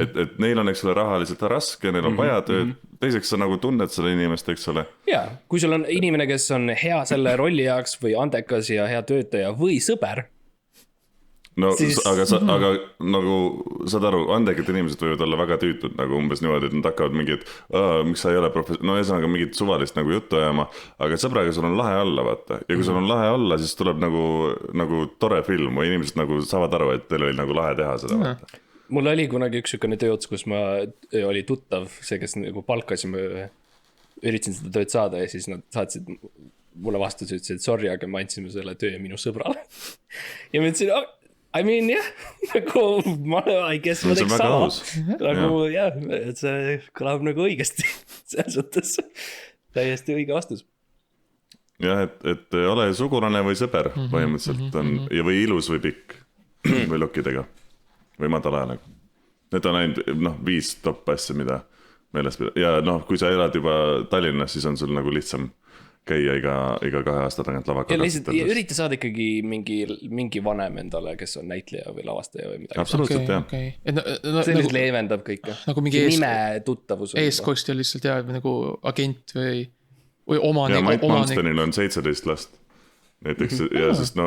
Speaker 2: et neil on, eks ole, rahaliselt raske, neil on vaja tööd. Teiseks sa nagu tunned selle inimest, eks ole.
Speaker 3: Jaa, kui sul on inimene, kes on hea selle rolli jaoks või andekas ja hea töötaja või sõber,
Speaker 2: no siis... aga nagu saad aru, andekad inimesed võivad olla väga tüütud nagu umbes niimoodi, et nad hakkavad mingid, miks sa ei ole no eesõnaga mingit suvalist nagu juttu ajama, aga sõbraga sul on lahe olla, vaata. Ja kui sul on lahe olla, siis tuleb nagu tore film või inimesed nagu saavad aru, et teil oli nagu lahe teha seda, vaata.
Speaker 3: Mul oli kunagi üks sükene tööots, kus ma oli tuttav, see, kes nagu palkasime, üritasin seda tööd saada ja siis nad saatsid mulle vastus, ütlesid, et sorry, aga ma andsime selle töö minu sõbrale. Ja ma ütlesin, I mean, nagu I guess ma teeks sama. Nagu et see kõlab nagu õigesti. Selles suhtes täiesti õige vastus.
Speaker 2: Jah, et ole sugulane või sõber põhimõtteliselt on, või ilus või pikk. või lokkidega või madala häälega. Need on ainult 5 top asja, mida meeles pidada. Ja kui sa elad juba Tallinnas, siis on sul nagu lihtsam käia iga 2 aasta tagant lavaka
Speaker 3: ja ürita saada ikkagi mingi vanem endale, kes on näitleja või lavastaja või midagi.
Speaker 2: Absoluutselt, jah.
Speaker 3: See lihtsalt leevendab kõike.
Speaker 1: Nagu mingi
Speaker 3: nime tuttavus.
Speaker 1: Eeskostja lihtsalt jah, nagu agent või omanik.
Speaker 2: Ja Mike Monstenil on 17 last. Näiteks ja sest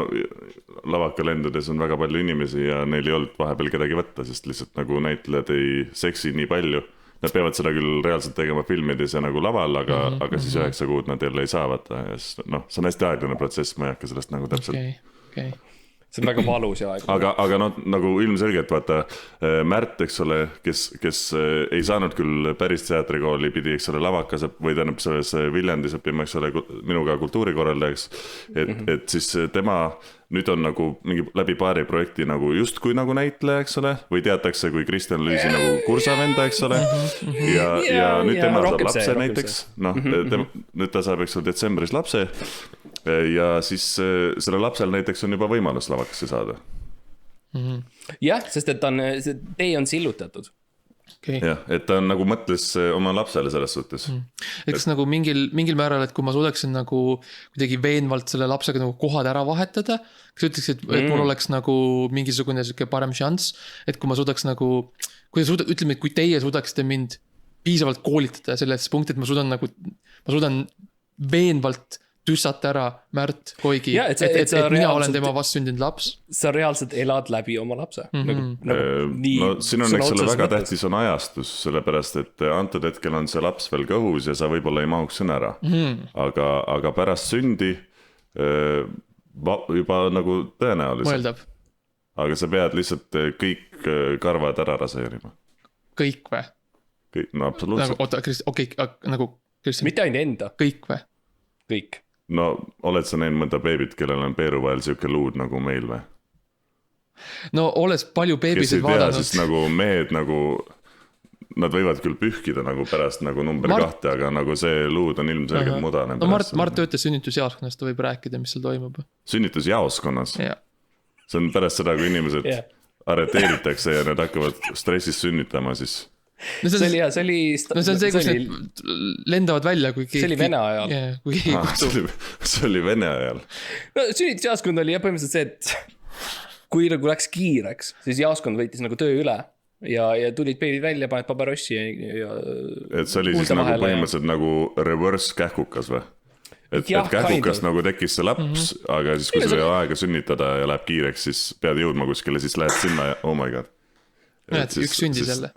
Speaker 2: lavakalendudes on väga palju inimesi ja neil ei olnud vahepeal kedagi võtta, sest lihtsalt nagu näitlejad ei seksi nii palju. Nad peavad seda küll reaalselt tegema filmides ja nagu laval, aga siis 9 kuud nad jälle ei saa võtta. Ja siis, see on hästi aeglane protsess, ma ei hakka sellest nagu täpselt.
Speaker 1: Okay.
Speaker 3: See on väga valus ja aeglane.
Speaker 2: Aga nagu ilmselgelt vaata Märt, eks ole, kes ei saanud küll päris teatrikooli, pidi, eks ole, lavakas või tähendab selles Viljandis õppima, eks ole, minuga kultuurikorraldajaks. Et siis tema nüüd on nagu mingi läbi paari projekti nagu justkui nagu näitleja, eks ole, või teatakse kui Kristjan Lüüsi nagu kursavenda, eks ole. Ja nüüd tema saab lapse näiteks. Nüüd ta saab, eks ole, detsembris lapse. Ja siis selle lapsel näiteks on juba võimalus lavakasse saada.
Speaker 3: Jah, sest et see tee on sillutatud.
Speaker 2: Jah, et ta on nagu mõtles oma lapsele selles suhtes.
Speaker 1: Eks nagu mingil määral, et kui ma suudaksin nagu kuidagi veenvalt selle lapsega nagu kohad ära vahetada, kas ütleks, et mul oleks nagu mingisugune parem šanss, et kui ma suudaks nagu, ütleme, et kui teie suudaksite mind piisavalt koolitada selles punkti, et ma suudan veenvalt tüssata ära Märt Koigi, et mina olen tema vastsündinud laps.
Speaker 3: Sa reaalselt elad läbi oma lapse.
Speaker 2: Siin on, eks ole, väga tähtis on ajastus, sellepärast, et antud hetkel on see laps veel kõhus ja sa võib-olla ei mahuks sinna ära. Aga pärast sündi juba nagu tõenäoliselt.
Speaker 1: Mõeldab.
Speaker 2: Aga sa pead lihtsalt kõik karvad ära raseerima.
Speaker 1: Kõik või?
Speaker 2: No absoluutselt.
Speaker 1: Nagu Kristjan.
Speaker 3: Mitte ainult enda.
Speaker 1: Kõik või?
Speaker 3: Kõik.
Speaker 2: No oled sa näinud mõnda beebit, kellel on peeru vahel siuke luud nagu meil või?
Speaker 1: No oles palju beebisid vaadanud.
Speaker 2: Kes ei tea, siis nagu mehed nagu, nad võivad küll pühkida nagu pärast nagu number 2, aga nagu see luud on ilmselgelt mudane.
Speaker 1: No Mart töötas sünnitusjaoskonnas, ta võib rääkida, mis seal toimub.
Speaker 2: Sünnitusjaoskonnas? See on pärast seda, kui inimesed arreteeritakse ja nad hakkavad stressis sünnitama, siis...
Speaker 1: No see on see, kus need lendavad välja, kui
Speaker 3: see oli Vene ajal.
Speaker 2: See oli Vene ajal.
Speaker 3: No sünnitusjaaskond oli põhimõtteliselt see, et kui nagu läks kiireks, siis jaaskond võitis nagu töö üle ja tulid beebid välja, paned paberossi ja
Speaker 2: et see oli siis nagu põhimõtteliselt nagu reverse kähkukas või? Et kähkukas nagu tekkis see laps, aga siis kui sul ei ole aega sünnitada ja läheb kiireks, siis pead jõudma kuskile, siis lähed sinna ja oh my god.
Speaker 1: Üks sündis jälle.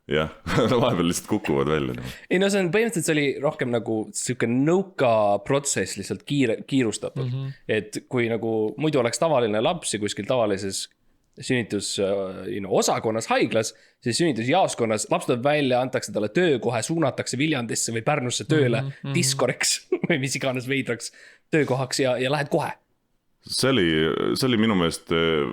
Speaker 2: Jah, vahepeal lihtsalt kukuvad välja.
Speaker 3: Ei no see on põhimõtteliselt, see oli rohkem nagu siuke nõuka protsess lihtsalt kiirustatud. Et kui nagu muidu oleks tavaline laps ja kuskil tavalises sünnitus osakonnas haiglas, siis sünnitusjaoskonnas laps tuleb välja, antakse talle töö, kohe suunatakse Viljandisse või Pärnusse tööle Discoriks või mis iganes veidraks töökohaks ja lähed kohe.
Speaker 2: See oli minu meelest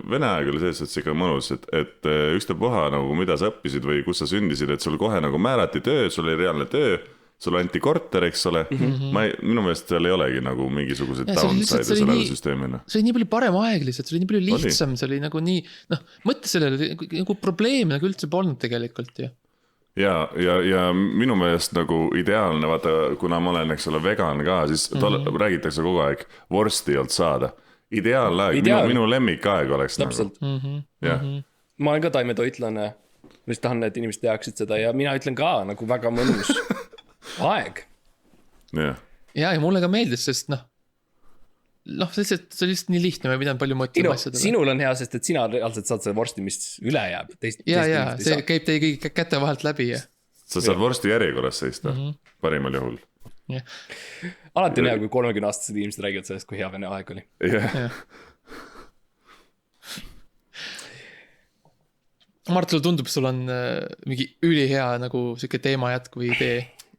Speaker 2: Vene aeg oli selles, et see ikka mõnus, et ükstapuha nagu mida sa õppisid või kus sa sündisid, et sul kohe nagu määrati töö, sul oli reaalne töö, sul anti korter, eks ole. Minu meelest seal ei olegi nagu mingisugused downside sellele süsteemina.
Speaker 1: See oli nii palju parem aeg lihtsalt, see oli nii palju lihtsam, see oli nagu nii, mõtle sellele, nagu probleem nagu üldse polnud tegelikult ju.
Speaker 2: Ja minu meelest nagu ideaalne, vaata, kuna ma olen, eks ole, vegan ka, siis räägitakse kogu aeg, vorsti ei olnud saada. Ideaalaeg, minu lemmikaeg oleks
Speaker 3: täpselt.
Speaker 2: Nagu.
Speaker 3: Ma olen ka taimetoitlane, ma tahan, et inimesed teaksid seda ja mina ütlen ka nagu väga mõnus aeg.
Speaker 1: Ja mulle ka meeldis, sest see oli lihtsalt nii lihtne, ma ei pidanud palju motima asjadele.
Speaker 3: Sinul on hea, sest et sina reaalselt saad selle vorsti, mis üle jääb.
Speaker 1: Ja, see käib teie kõigi käte vahelt läbi.
Speaker 2: Sa saad vorsti järjekorras seista, parimal juhul.
Speaker 3: Alati on hea, kui 30-aastased inimesed räägivad sellest, kui hea Vene aeg oli.
Speaker 1: Mart, sulle tundub, sul on mingi ülihea nagu siuke teema jätk või idee.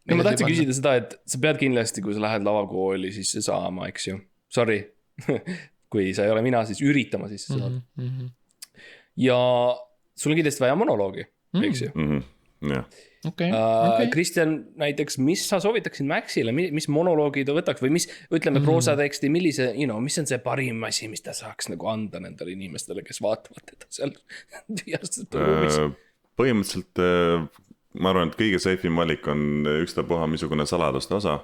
Speaker 3: No ma tahtsin küsida seda, et sa pead kindlasti, kui sa lähed lavakooli, siis saama, eks ju. Sorry, kui sa ei ole mina, siis üritama siis saada. Ja sul on kindlasti vaja monoloogi, eks ju. Kristjan, näiteks, mis sa soovitaksid Maxile, mis monoloogi ta võtaks või mis, ütleme proosateksti, millise, mis on see parim asi, mis ta saaks nagu anda nendele inimestele, kes vaatavad teda seal tühjastes ruumis?
Speaker 2: Põhimõtteliselt ma arvan, et kõige safe'im valik on ükstapuha missugune saladuste osa,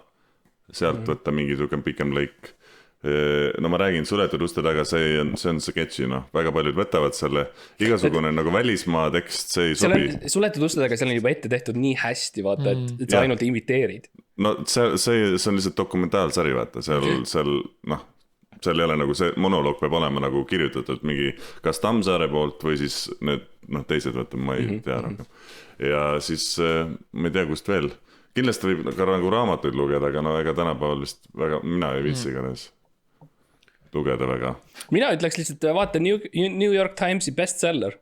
Speaker 2: sealt võtta mingi pikem lõik. No ma räägin suletud uste taga, see on sketši, väga paljud võtavad selle, igasugune nagu välismaa tekst, see ei sobi.
Speaker 3: Suletud uste taga, seal on juba ette tehtud nii hästi, vaata, et sa ainult imiteerid.
Speaker 2: No see on lihtsalt dokumentaalsari, vaata, seal ei ole nagu see monoloog peab olema nagu kirjutatud mingi kas Tammsaare poolt või siis need teised, vaata, ma ei tea rohkem. Ja siis ma ei tea, kust veel. Kindlasti võib ka nagu raamatuid lugeda, aga ega tänapäeval vist väga, mina ei viitsi igatahes lugeda väga.
Speaker 3: Mina ütleks lihtsalt, vaata New York Timesi bestseller.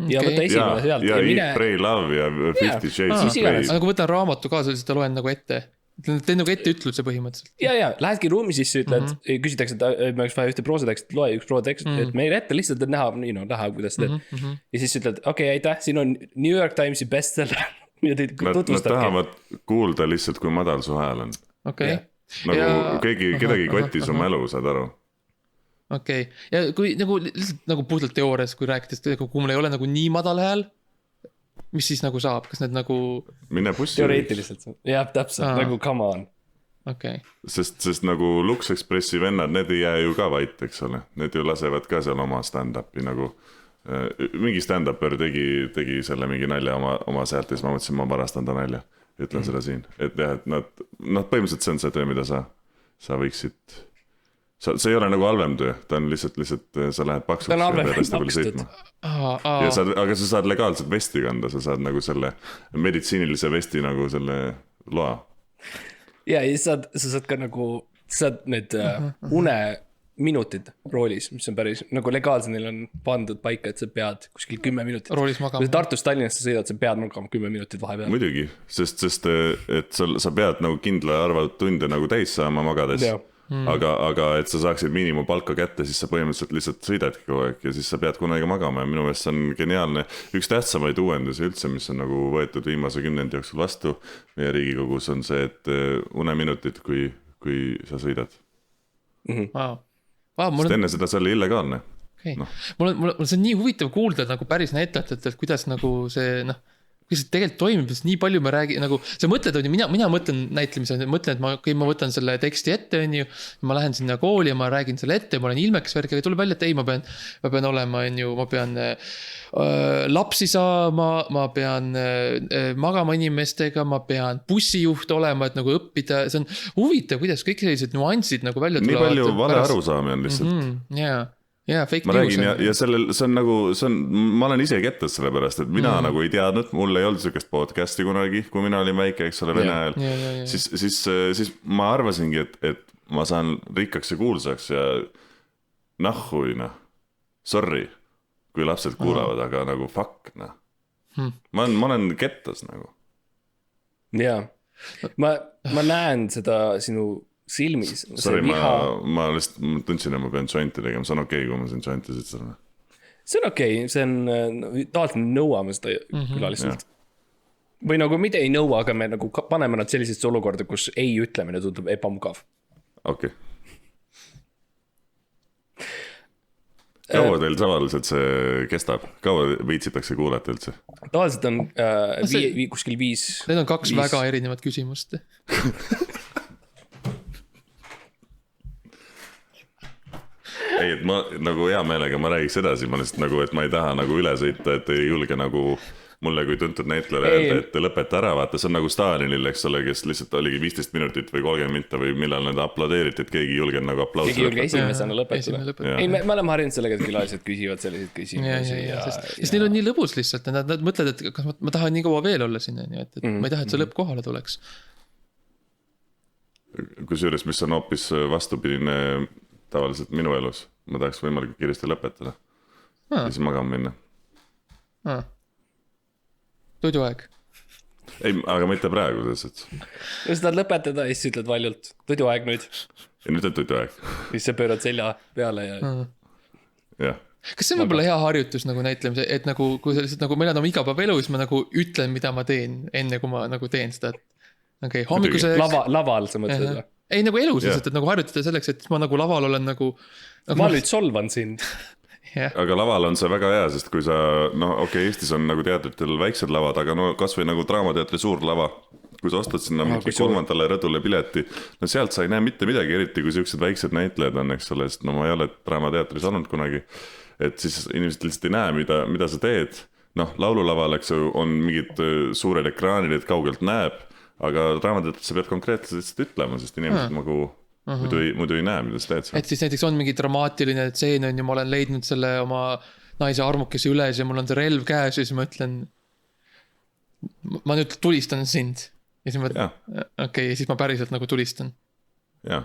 Speaker 3: Ja võta esimene sealt.
Speaker 2: Ja Eat, Pray, Love ja 50 Shades of Grey.
Speaker 1: Aga kui võtan raamatu kaasa, siis ta loen nagu ette. Teen nagu ette ütluse põhimõtteliselt.
Speaker 3: Ja, lähedki ruumi sisse, ütled, küsitakse, et me oleks vaja ühte proosatekst, loe üks proosatekst, et meil ette lihtsalt, et näha, kuidas teed. Ja siis ütled, okei, aitäh, siin on New York Timesi bestseller.
Speaker 2: Nad tahavad kuulda lihtsalt, kui madal su hääl on. Nagu kedagi kotis oma elu, saad aru.
Speaker 1: Okei, ja kui nagu puhtalt teoorias, kui rääkides, kui mul ei ole nagu nii madal hääl, mis siis nagu saab, kas need nagu...
Speaker 2: Mine bussi.
Speaker 3: Teoreetiliselt, jah, täpselt, nagu come on.
Speaker 2: Sest nagu Lux Expressi vennad, need ei jää ju ka vait, eks ole. Need ju lasevad ka seal oma stand-upi nagu... Mingi stand-upper tegi selle mingi nalja oma sealt ja siis ma mõtlesin, ma varastan ta nalja. Ütlen seda siin. Et jah, et nad põhimõtteliselt see on see töö, mida sa võiksid... See ei ole nagu halvem töö, ta on lihtsalt sa lähed paksuks ja järjest palju sõitma. Aga sa saad legaalselt vesti kanda, sa saad nagu selle meditsiinilise vesti nagu selle loa.
Speaker 3: Ja sa saad ka nagu, saad need uneminutid roolis, mis on päris nagu legaalselt, neil on pandud paika, et sa pead kuskil 10 minutit.
Speaker 1: Roolis magama.
Speaker 3: Kui Tartust Tallinnast sa sõidad, sa pead magama 10 minutit vahepeal.
Speaker 2: Muidugi, sest et sa pead nagu kindla arvatud tunde nagu täis saama magades. Aga et sa saaksid miinimumpalka kätte, siis sa põhimõtteliselt lihtsalt sõidadki kogu aeg ja siis sa pead kunagi magama ja minu meelest see on geniaalne. Üks tähtsamaid uuendusi üldse, mis on nagu võetud viimase 10 jooksul vastu meie Riigikogus on see, et uneminutid, kui sa sõidad. Sest enne seda see oli illegaalne.
Speaker 1: Mul see on nii huvitav kuulda nagu päris näitlejatelt, kuidas nagu see kuidas see tegelikult toimib, sest nii palju me räägime, nagu sa mõtled, mina mõtlen näitlemise, mõtlen, et ma võtan selle teksti ette, ma lähen sinna kooli ja ma räägin selle ette, ma olen ilmekas värk, aga tuleb välja, et ei, ma pean olema, ma pean lapsi saama, ma pean magama inimestega, ma pean bussijuht olema, et nagu õppida, see on huvitav, kuidas kõik sellised nuansid nagu välja tulevad.
Speaker 2: Nii palju vale arusaami on lihtsalt.
Speaker 1: Fake
Speaker 2: ma räägin ja sellel, see on nagu, ma olen ise kettas selle pärast, et mina nagu ei teadnud, mul ei olnud sellist podcasti kunagi, kui mina olin väike, eks ole, Vene ajal. Siis ma arvasingi, et ma saan rikkaks ja kuulsaks ja nahhuina, sorry, kui lapsed kuulavad, aga nagu fuck, ma olen kettas nagu.
Speaker 3: Jaa, ma näen seda sinu silmis.
Speaker 2: Sorry, ma lihtsalt tundsin, et ma pean jointi tegema, see on okei, kui ma siin jointi sitsen.
Speaker 3: See on okei, see on, tavaliselt nõuame seda külaliselt. Või nagu mitte ei nõua, aga me nagu paneme nad sellisesse olukorda, kus ei ütlemine tundub ebamugav.
Speaker 2: Okei. Kaua teil tavaliselt see kestab? Kaua viitsitakse kuulata üldse?
Speaker 3: Tavaliselt on kuskil 5.
Speaker 1: Need on 2 väga erinevat küsimust.
Speaker 2: Ei, et ma nagu hea meelega ma räägiks edasi, ma lihtsalt nagu, et ma ei taha nagu üle sõita, et ei julge nagu mulle kui tuntud näitlejale öelda, et lõpeta ära, vaata, see on nagu Stalinil, eks ole, kes lihtsalt oligi 15 minutit või 30 minta või millal need aplodeeriti, et keegi julge nagu aplausi
Speaker 3: lõpetada. Keegi julge esimesena lõpetada. Ei, me oleme harjunud sellega, et külalised küsivad selliseid küsimusi.
Speaker 1: Sest neil on nii lõbus lihtsalt, nad mõtled, et kas ma tahan nii kaua veel olla sinna, et ma ei taha, et see lõpp kohale tuleks.
Speaker 2: Kusjuures, mis on hoopis vastupidine tavaliselt minu elus, ma tahaks võimalikult kiiresti lõpetada ja siis magama minna.
Speaker 1: Toiduaeg.
Speaker 2: Ei, aga mitte praegu selles, et
Speaker 3: ja sa tahad lõpetada ja siis ütled valjult toiduaeg nüüd.
Speaker 2: Ja nüüd on toiduaeg.
Speaker 3: Siis sa pöörad selja peale ja
Speaker 2: jah,
Speaker 1: kas see on võib-olla hea harjutus nagu näitlemise, et nagu, kui sa lihtsalt nagu meil on oma igapäevaelu, siis ma nagu ütlen, mida ma teen, enne kui ma nagu teen seda. Okay, hommikuse...
Speaker 3: Laval sa mõtled või?
Speaker 1: Ei nagu elus lihtsalt, et nagu harjutada selleks, et ma nagu laval olen nagu
Speaker 3: ma nüüd solvan sind.
Speaker 2: Aga laval on see väga hea, sest kui sa, Eestis on nagu teatritel väiksed lavad, aga kasvõi nagu Draamateatri suur lava, kui sa ostad sinna mingi 3. rõdule pileti, sealt sa ei näe mitte midagi, eriti kui siuksed väiksed näitlejad on, eks ole, sest ma ei ole Draamateatris olnud kunagi, et siis inimesed lihtsalt ei näe, mida sa teed. Laululaval, eks ju, on mingid suured ekraanid, et kaugelt näeb, aga Draamateatris sa pead konkreetselt ütlema, sest inimesed nagu muidu ei näe, mida sa teed.
Speaker 1: Et siis näiteks on mingi dramaatiline tseen on ja ma olen leidnud selle oma naise armukese üles ja mul on see relv käes ja siis ma ütlen, ma nüüd tulistan sind. Ja siis ja siis ma päriselt nagu tulistan.
Speaker 2: Ja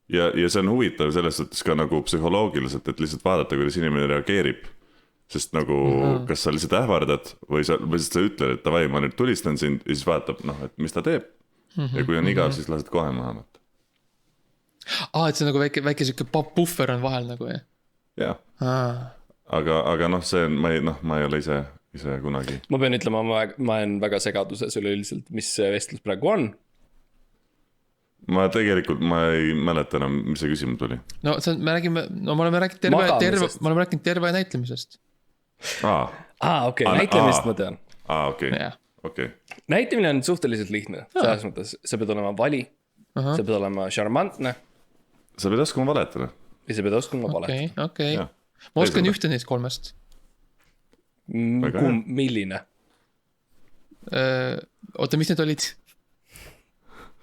Speaker 2: see on huvitav selles suhtes ka nagu psühholoogiliselt, et lihtsalt vaadata, kuidas inimene reageerib. Sest nagu, kas sa lihtsalt ähvardad või sa ütled, et davai, ma nüüd tulistan sind ja siis vaatab, et mis ta teeb. Ja kui on igav, siis lased kohe maha.
Speaker 1: Et see nagu väike siuke puffer on vahel nagu, jah?
Speaker 2: Jah. Aga see on, ma ei ole ise kunagi.
Speaker 3: Ma pean ütlema, ma olen väga segaduses üleüldiselt, mis see vestlus praegu on.
Speaker 2: Ma ei mäleta enam, mis see küsimus oli.
Speaker 1: Me oleme rääkinud terve näitlemisest.
Speaker 3: Okei, näitlemist ma tean.
Speaker 2: Okei.
Speaker 3: Näitlemine on suhteliselt lihtne, selles mõttes, sa pead olema vali, sa pead olema charmantne.
Speaker 2: Sa pead oskama valetada.
Speaker 3: Ja sa pead oskama valetada.
Speaker 1: Okei. Ma oskan ühte neist 3.
Speaker 3: Milline?
Speaker 1: Oota, mis need olid?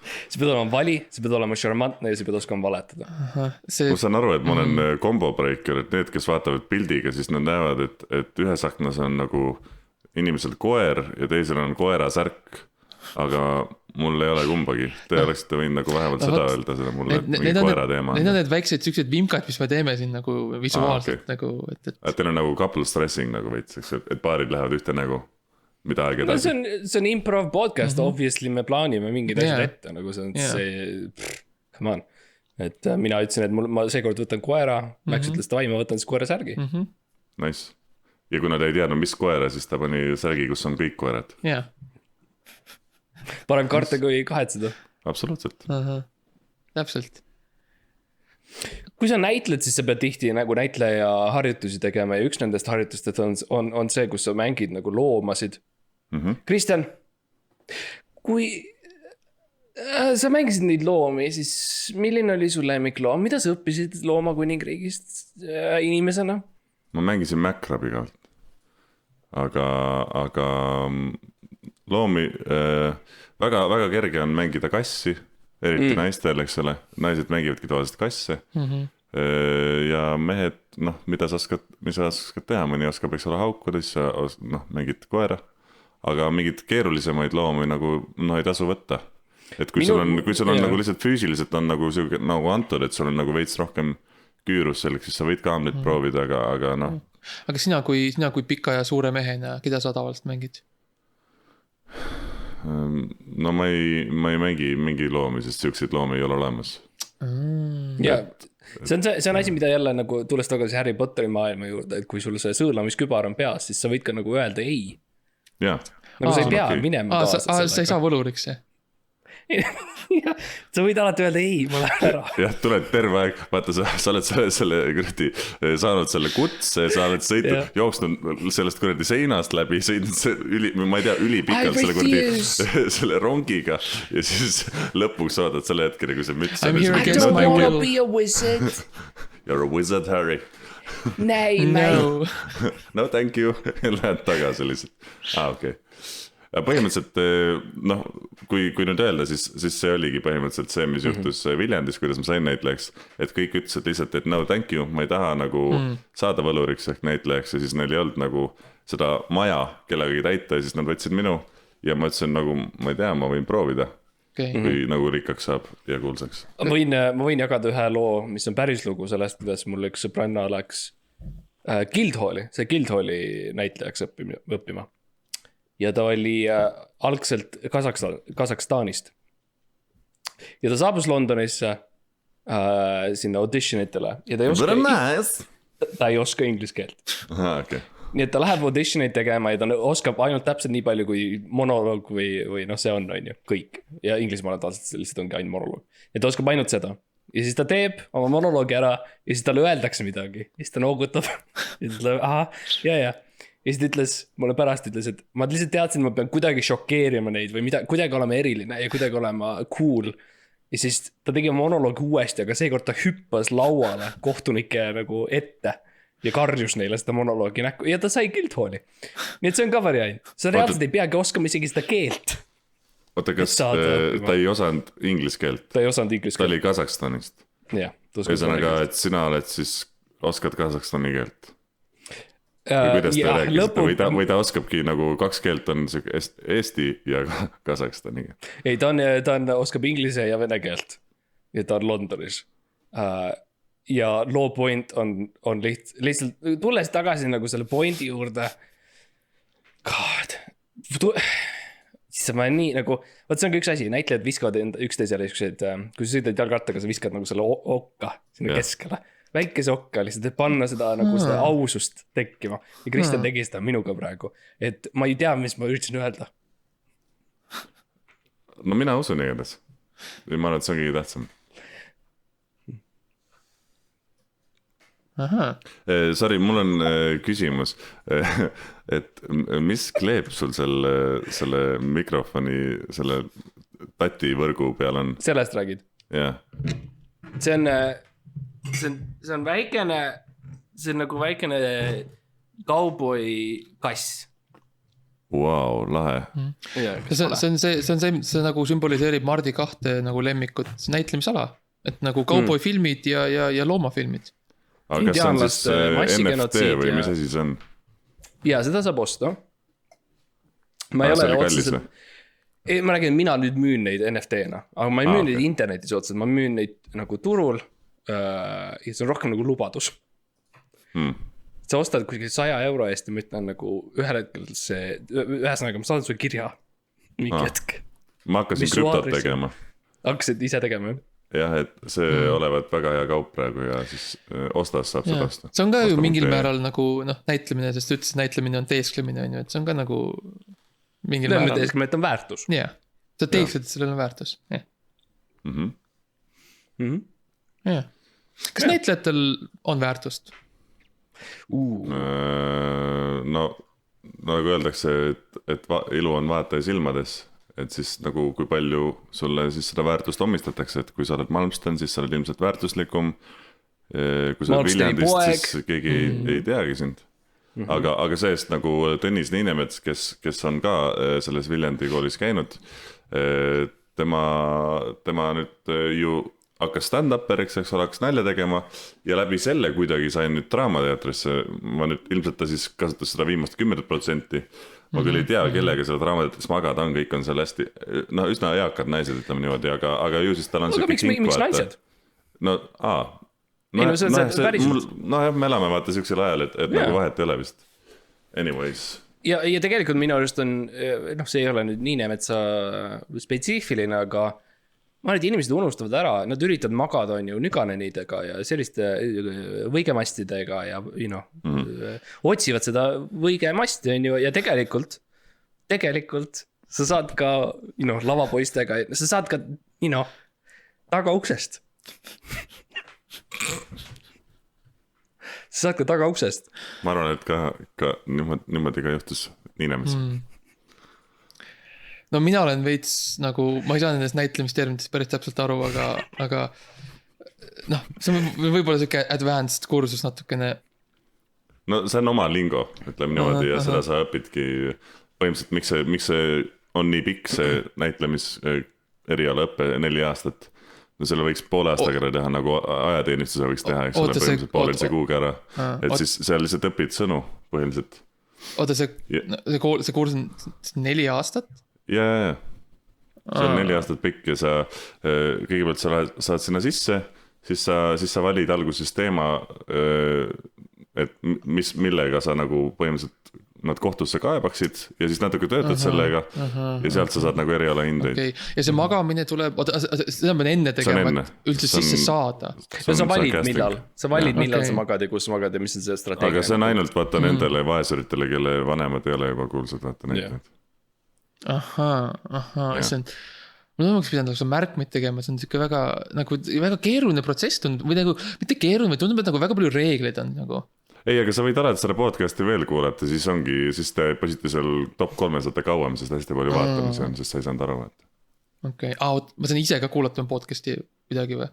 Speaker 3: Sa pead olema vali, sa pead olema charmantne ja sa pead oskama valetada.
Speaker 2: Ma saan aru, et ma olen combo breaker, et need, kes vaatavad pildiga, siis nad näevad, et ühes aknas on nagu inimesel koer ja teisel on koera särk. Aga mul ei ole kumbagi. Te oleksite võinud nagu vähemalt seda öelda seda mulle, mingi koera teema.
Speaker 1: Need on need väiksed siuksed vimkad, mis me teeme siin nagu visuaalselt nagu,
Speaker 2: et teil on nagu couple stressing nagu veits, et paarid lähevad ühte nägu, mida aeg edasi.
Speaker 3: See on improv podcast, obviously me plaanime mingid asjad ette, nagu see on come on. Et mina ütlesin, et ma seekord võtan koera, Max ütles, davai, ma võtan siis koera särgi.
Speaker 2: Nice. Ja kuna ta ei teadnud, mis koera, siis ta pani särgi, kus on kõik koerad.
Speaker 1: Jah.
Speaker 3: Parem karta kui kahetseda.
Speaker 2: Absoluutselt.
Speaker 1: Täpselt.
Speaker 3: Kui sa näitled, siis sa pead tihti nagu näitleja harjutusi tegema ja üks nendest harjutustest on see, kus sa mängid nagu loomasid. Kristjan, kui sa mängisid neid loomi, siis milline oli su lemmikloom? Mida sa õppisid looma kuningriigist inimesena?
Speaker 2: Ma mängisin Macrabiga. Aga loomi väga, väga kerge on mängida kassi, eriti naistel, eks ole. Naised mängivadki tavaliselt kasse. Ja mehed, mis sa oskad teha, mõni oskab, eks ole, haukuda, siis sa mängid koera. Aga mingid keerulisemaid loomi nagu ei tasu võtta. Et kui sul on nagu lihtsalt füüsiliselt on nagu antud, et sul on nagu veits rohkem küürus selleks, siis sa võid ka neid proovida, aga .
Speaker 1: Aga sina kui pika ja suure mehena, keda sa tavaliselt mängid?
Speaker 2: Ma ei mängi mingi loomi, sest siukseid loomi ei ole olemas.
Speaker 3: Ja see on asi, mida jälle nagu tulles tagasi Harry Potteri maailma juurde, et kui sul see sõõlamiskübar on peas, siis sa võid ka nagu öelda ei. Nagu sa ei pea minema kaasa.
Speaker 1: Sa ei saa võluriks, jah?
Speaker 3: Sa võid alati öelda ei, ma lähen ära.
Speaker 2: Jah, tuled terve aeg, vaata sa oled selle kuradi saanud selle kutse, sa oled jooksnud sellest kuradi seinast läbi, sõidnud ma ei tea, ülipikalt selle kuradi selle rongiga ja siis lõpuks saadad selle hetkele, kui see müts
Speaker 3: I don't wanna be a wizard.
Speaker 2: You're a wizard, Harry.
Speaker 3: No.
Speaker 2: No, thank you. Lähed tagasi lihtsalt. Okei. Põhimõtteliselt, kui nüüd öelda, siis see oligi põhimõtteliselt see, mis juhtus Viljandis, kuidas ma sain näitlejaks, et kõik ütlesid lihtsalt, et no thank you, ma ei taha nagu saada võluriks ehk näitlejaks ja siis neil ei olnud nagu seda maja kellegagi täita ja siis nad võtsid minu ja ma ütlesin nagu, ma ei tea, ma võin proovida, kui nagu rikkaks saab ja kuulsaks.
Speaker 3: Ma võin jagada ühe loo, mis on päris lugu sellest, kuidas mul üks sõbranna läks Guildhalli näitlejaks õppima. Ja ta oli algselt Kasakstanist. Ja ta saabus Londonisse sinna auditionitele. Ja ta ei ta ei oska inglise keelt.
Speaker 2: Okay.
Speaker 3: Nii et ta läheb auditioneid tegema ja ta oskab ainult täpselt nii palju kui monoloog või noh, see on ju, kõik. Ja Inglismaal lihtsalt ongi ainult monoloog. Ja ta oskab ainult seda. Ja siis ta teeb oma monoloogi ära ja siis talle öeldakse midagi. Ja siis ta noogutab ja siis ta aha, ja. Ja siis ta ütles, mulle pärast ütles, et ma lihtsalt teadsin, ma pean kuidagi šokeerima neid või kuidagi olema eriline ja kuidagi olema cool. Ja siis ta tegi monoloogi uuesti, aga seekord ta hüppas lauale kohtunike nagu ette ja karjus neile seda monoloogi näkku ja ta sai Guildhalli. Nii et see on ka variant. Sa reaalselt ei peagi oskama isegi seda keelt.
Speaker 2: Oota, kas ta ei osanud inglise keelt?
Speaker 3: Ta ei osanud inglise keelt.
Speaker 2: Ta oli Kasahstanist.
Speaker 3: Jah.
Speaker 2: Ühesõnaga, et sina oled siis, oskad Kasahstani keelt? Või kuidas ta rääkis? Või ta oskabki nagu 2 keelt on Eesti ja Kasahstani keelt?
Speaker 3: Ei, ta oskab inglise ja vene keelt. Ja ta on Londonis. Ja loo point on lihtsalt, tulles tagasi nagu selle pointi juurde. God. Siis ma nii nagu, see on ka üks asi, näitlejad viskavad üksteisele, kui sa sõidad jalgrattaga, sa viskad nagu selle okka sinna keskele. Väikese okka lihtsalt, et panna seda nagu seda ausust tekkima. Ja Kristjan tegi seda minuga praegu. Et ma ei tea, mis ma üritasin öelda.
Speaker 2: No mina usun igatahes. Ma arvan, et see on kõige tähtsam. Sorry, mul on küsimus, et mis kleep sul selle mikrofoni, selle tativõrgu peal on?
Speaker 3: Sellest räägid?
Speaker 2: Jah.
Speaker 3: See on väikene, see on nagu väikene kauboi kass.
Speaker 2: Wow, lahe.
Speaker 1: See nagu sümboliseerib Mardi 2 nagu lemmikut näitlemisala, et nagu kauboi filmid ja loomafilmid.
Speaker 2: Aga kas see on siis NFT või mis asi see on?
Speaker 3: Jaa, seda saab osta. Ma ei ole otseselt. Ma räägin, mina nüüd müün neid NFT-na, aga ma ei müün neid internetis otseselt, ma müün neid nagu turul ja see on rohkem nagu lubadus. Sa ostad kuskil 100 € eest ja ma ütlen nagu ühel hetkel see, ühesõnaga ma saadan sulle kirja mingi hetk.
Speaker 2: Ma hakkasin krüptot tegema.
Speaker 3: Hakkasid ise tegema, jah?
Speaker 2: Jah, et see olevat väga hea kaup praegu ja siis ostas saab seda osta.
Speaker 1: See on ka ju mingil määral nagu näitlemine, sest ütles, näitlemine on teesklemine, et see on ka nagu mingil määral.
Speaker 3: Teesklemine, et on väärtus.
Speaker 1: Jah, sa teeksid, et sellel on väärtus. Jah. Kas näitlejatel on väärtust?
Speaker 2: No nagu öeldakse, et ilu on vaataja silmades. Et siis nagu kui palju sulle siis seda väärtust omistatakse, et kui sa oled Malmsten, siis sa oled ilmselt väärtuslikum. Kui sa oled Viljandist, siis keegi ei teagi sind. Aga seest nagu Tõnis Niinemets, kes on ka selles Viljandi koolis käinud, tema nüüd ju hakkas stand-uperiks, eks oleks nalja tegema ja läbi selle kuidagi sain nüüd Draamateatrisse, ma nüüd ilmselt ta siis kasutas seda viimast 10%. Ma küll ei tea, kellega seal Draamateatris magada on, kõik on seal hästi, no üsna eakad naised, ütleme niimoodi, aga ju siis tal on
Speaker 3: see kink vaata. Miks naised?
Speaker 2: No jah, me elame vaata siuksel ajal, et nagu vahet ei ole vist. Anyways.
Speaker 3: Ja tegelikult minu arust on, see ei ole nüüd Niinemetsa spetsiifiline, aga ma arvan, et inimesed unustavad ära, nad üritavad magada on ju nüganenidega ja selliste võigemastidega ja otsivad seda võigemasti on ju ja tegelikult sa saad ka lavapoistega, sa saad ka tagauksest. Sa saad ka tagauksest.
Speaker 2: Ma arvan, et ka niimoodi ka juhtus Niinemes.
Speaker 1: No mina olen veits nagu, ma ei saa nendest näitlemisterminitest päris täpselt aru, aga see on võib-olla selline advanced kursus natukene.
Speaker 2: No see on oma lingo, ütleme niimoodi ja seda sa õpidki põhimõtteliselt, miks see on nii pikk see näitlemis eriala õppe 4 aastat. No selle võiks poole aastaga teha, nagu ajateenistuse võiks teha, eks ole, põhimõtteliselt poolelise kuuga ära. Et siis seal lihtsalt õpid sõnu põhimõtteliselt.
Speaker 1: Oota, see kursus on 4 aastat?
Speaker 2: Ja. See on 4 aastat pikk ja sa kõigepealt sa saad sinna sisse, siis sa valid alguses teema, et millega sa nagu põhimõtteliselt nad kohtusse kaebaksid ja siis natuke töötad sellega ja sealt sa saad nagu erialahindeid.
Speaker 1: Okay. Ja see magamine tuleb, seda pean enne tegema, üldse sisse saada.
Speaker 3: Sa valid millal sa magad ja kus magad ja mis on see strateegia.
Speaker 2: Aga see on ainult vaata nendele vaesuritele, kelle vanemad ei ole juba kuulsad, vaata näitavad.
Speaker 1: See on, mul oleks pidanud seda märkmeid tegema, see on siuke väga keeruline protsess tundub, või nagu, mitte keeruline, tundub, et nagu väga palju reegleid on nagu.
Speaker 2: Ei, aga sa võid alati selle podcasti veel kuulata, siis te põsite seal top 300 kauem, sest hästi palju vaatamisi on, sest sa ei saanud aru vaata.
Speaker 1: Okei, ma saan ise ka kuulata podcasti midagi või?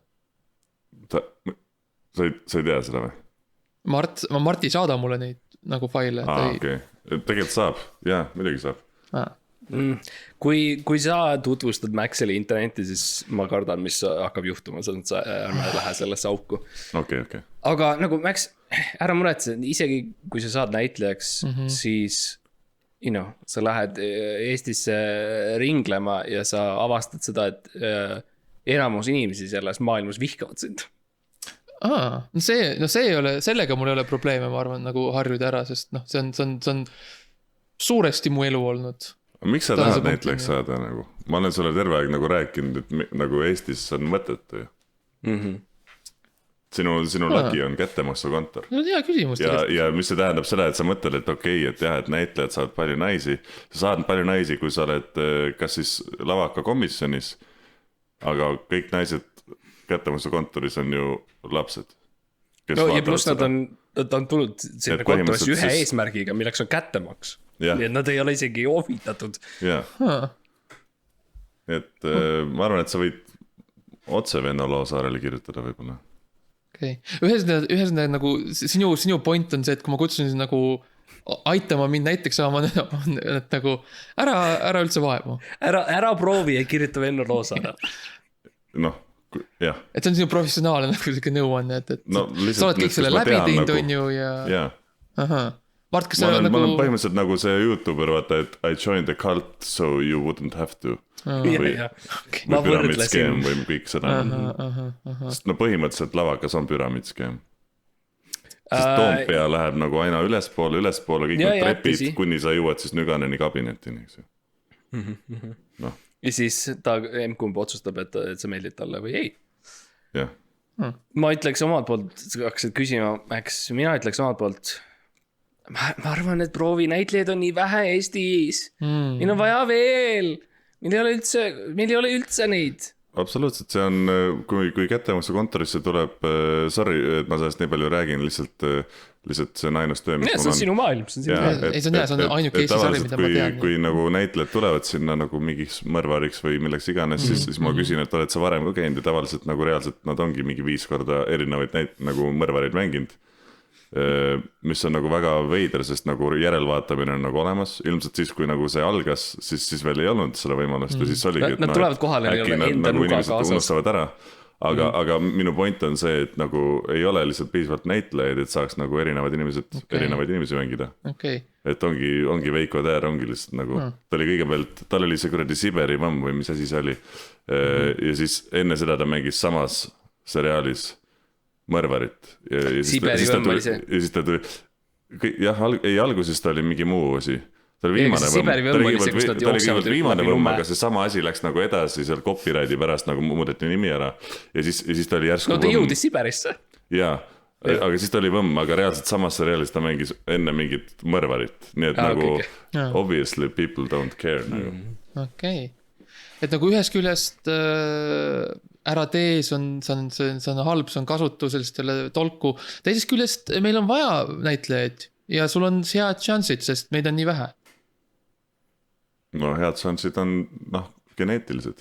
Speaker 2: Sa ei tea seda või?
Speaker 1: Mart ei saada mulle neid nagu faile.
Speaker 2: Okei, tegelikult saab, muidugi saab.
Speaker 3: Kui sa tutvustad Maxeli internetti, siis ma kardan, mis hakkab juhtuma, sa ärme lähe sellesse auku.
Speaker 2: Okay.
Speaker 3: Aga nagu Max, ära muretse, isegi kui sa saad näitlejaks, siis sa lähed Eestisse ringlema ja sa avastad seda, et enamus inimesi selles maailmas vihkavad sind.
Speaker 1: See ei ole, sellega mul ei ole probleeme, ma arvan, nagu harjuda ära, sest see on suuresti mu elu olnud.
Speaker 2: Miks sa tahad näitlejaks saada nagu? Ma olen sulle terve aeg nagu rääkinud, et nagu Eestis on mõttetu ju. Sinu lagi on kättemaksukontor.
Speaker 1: No hea küsimus.
Speaker 2: Ja mis see tähendab seda, et sa mõtled, et okei, et jah, et näitlejad saavad palju naisi. Sa saad palju naisi, kui sa oled kas siis lavaka komisjonis, aga kõik naised kättemaksukontoris on ju lapsed.
Speaker 3: Ja pluss nad on tulnud sinna kontorisse ühe eesmärgiga, milleks on kättemaks. Nii et nad ei ole isegi ohvitatud.
Speaker 2: Et ma arvan, et sa võid otse Venno Loosaarele kirjutada võib-olla.
Speaker 1: Okay. Ühesõnaga nagu sinu point on see, et kui ma kutsun nagu aitama mind näiteks saama, et nagu ära üldse vaevu.
Speaker 3: Ära proovi ja kirjuta Venno Loosaare.
Speaker 2: Jah.
Speaker 1: Et see on sinu professionaalne nagu siuke nõuanne, et sa oled kõik selle läbi teinud on ju ja. Mart, kas
Speaker 2: ma olen põhimõtteliselt nagu see YouTuber, vaata, et I joined the cult so you wouldn't have to. Või püramiidskeem või kõik seda. Sest põhimõtteliselt lavakas on püramiidskeem. Sest Toompea läheb nagu aina ülespoole, kõik need trepid, kuni sa jõuad siis Nüganeni kabinetini.
Speaker 3: Ja siis ta M-kumb otsustab, et sa meeldid talle või ei.
Speaker 2: Jah.
Speaker 3: Ma ütleks omalt poolt, sa hakkasid küsima, Max, mina ütleks omalt poolt, ma arvan, et proovi näitlejaid on nii vähe Eestis. Meil on vaja veel. Meil ei ole üldse neid.
Speaker 2: Absoluutselt, see on, kui kättemaksu kontorisse tuleb, sorry, et ma sellest nii palju räägin, lihtsalt see on ainus töö, mis
Speaker 3: see on sinu maailm.
Speaker 1: See on ainuke Eesti sari, mida ma tean.
Speaker 2: Kui nagu näitlejad tulevad sinna nagu mingiks mõrvariks või milleks iganes, siis ma küsin, et oled sa varem ka käinud ja tavaliselt nagu reaalselt nad ongi mingi 5 korda erinevaid nagu mõrvarid mänginud. Mis on nagu väga veider, sest nagu järelvaatamine on nagu olemas. Ilmselt siis, kui nagu see algas, siis veel ei olnud seda võimalust ja siis oligi, et
Speaker 3: nad tulevad kohale
Speaker 2: äkki nad nagu inimesed unustavad ära. Aga minu point on see, et nagu ei ole lihtsalt piisavalt näitlejaid, et saaks nagu erinevaid inimesi mängida. Et ongi Veiko Täär, ongi lihtsalt nagu ta oli kõigepealt, tal oli see kuradi Siberi mamm või mis asi see oli. Ja siis enne seda ta mängis samas seriaalis mõrvarit.
Speaker 3: Siberi võmm oli see.
Speaker 2: Ja siis ta tuli, jah, alguses ta oli mingi muu asi. Ta oli viimane võmm, aga see sama asi läks nagu edasi seal copyrighti pärast nagu muudeti nimi ära. Ja siis ta oli järsku
Speaker 3: võmm. No ta jõudis Siberisse.
Speaker 2: Jaa, aga siis ta oli võmm, aga reaalselt samas seriaalis ta mängis enne mingit mõrvarit. Nii et nagu obviously people don't care nagu.
Speaker 1: Okei. Et nagu ühest küljest ära tee, see on halb, see on kasutusel, sellele tolku. Teisest küljest meil on vaja näitlejaid ja sul on head šansid, sest meid on nii vähe.
Speaker 2: No head šansid on, geneetilised.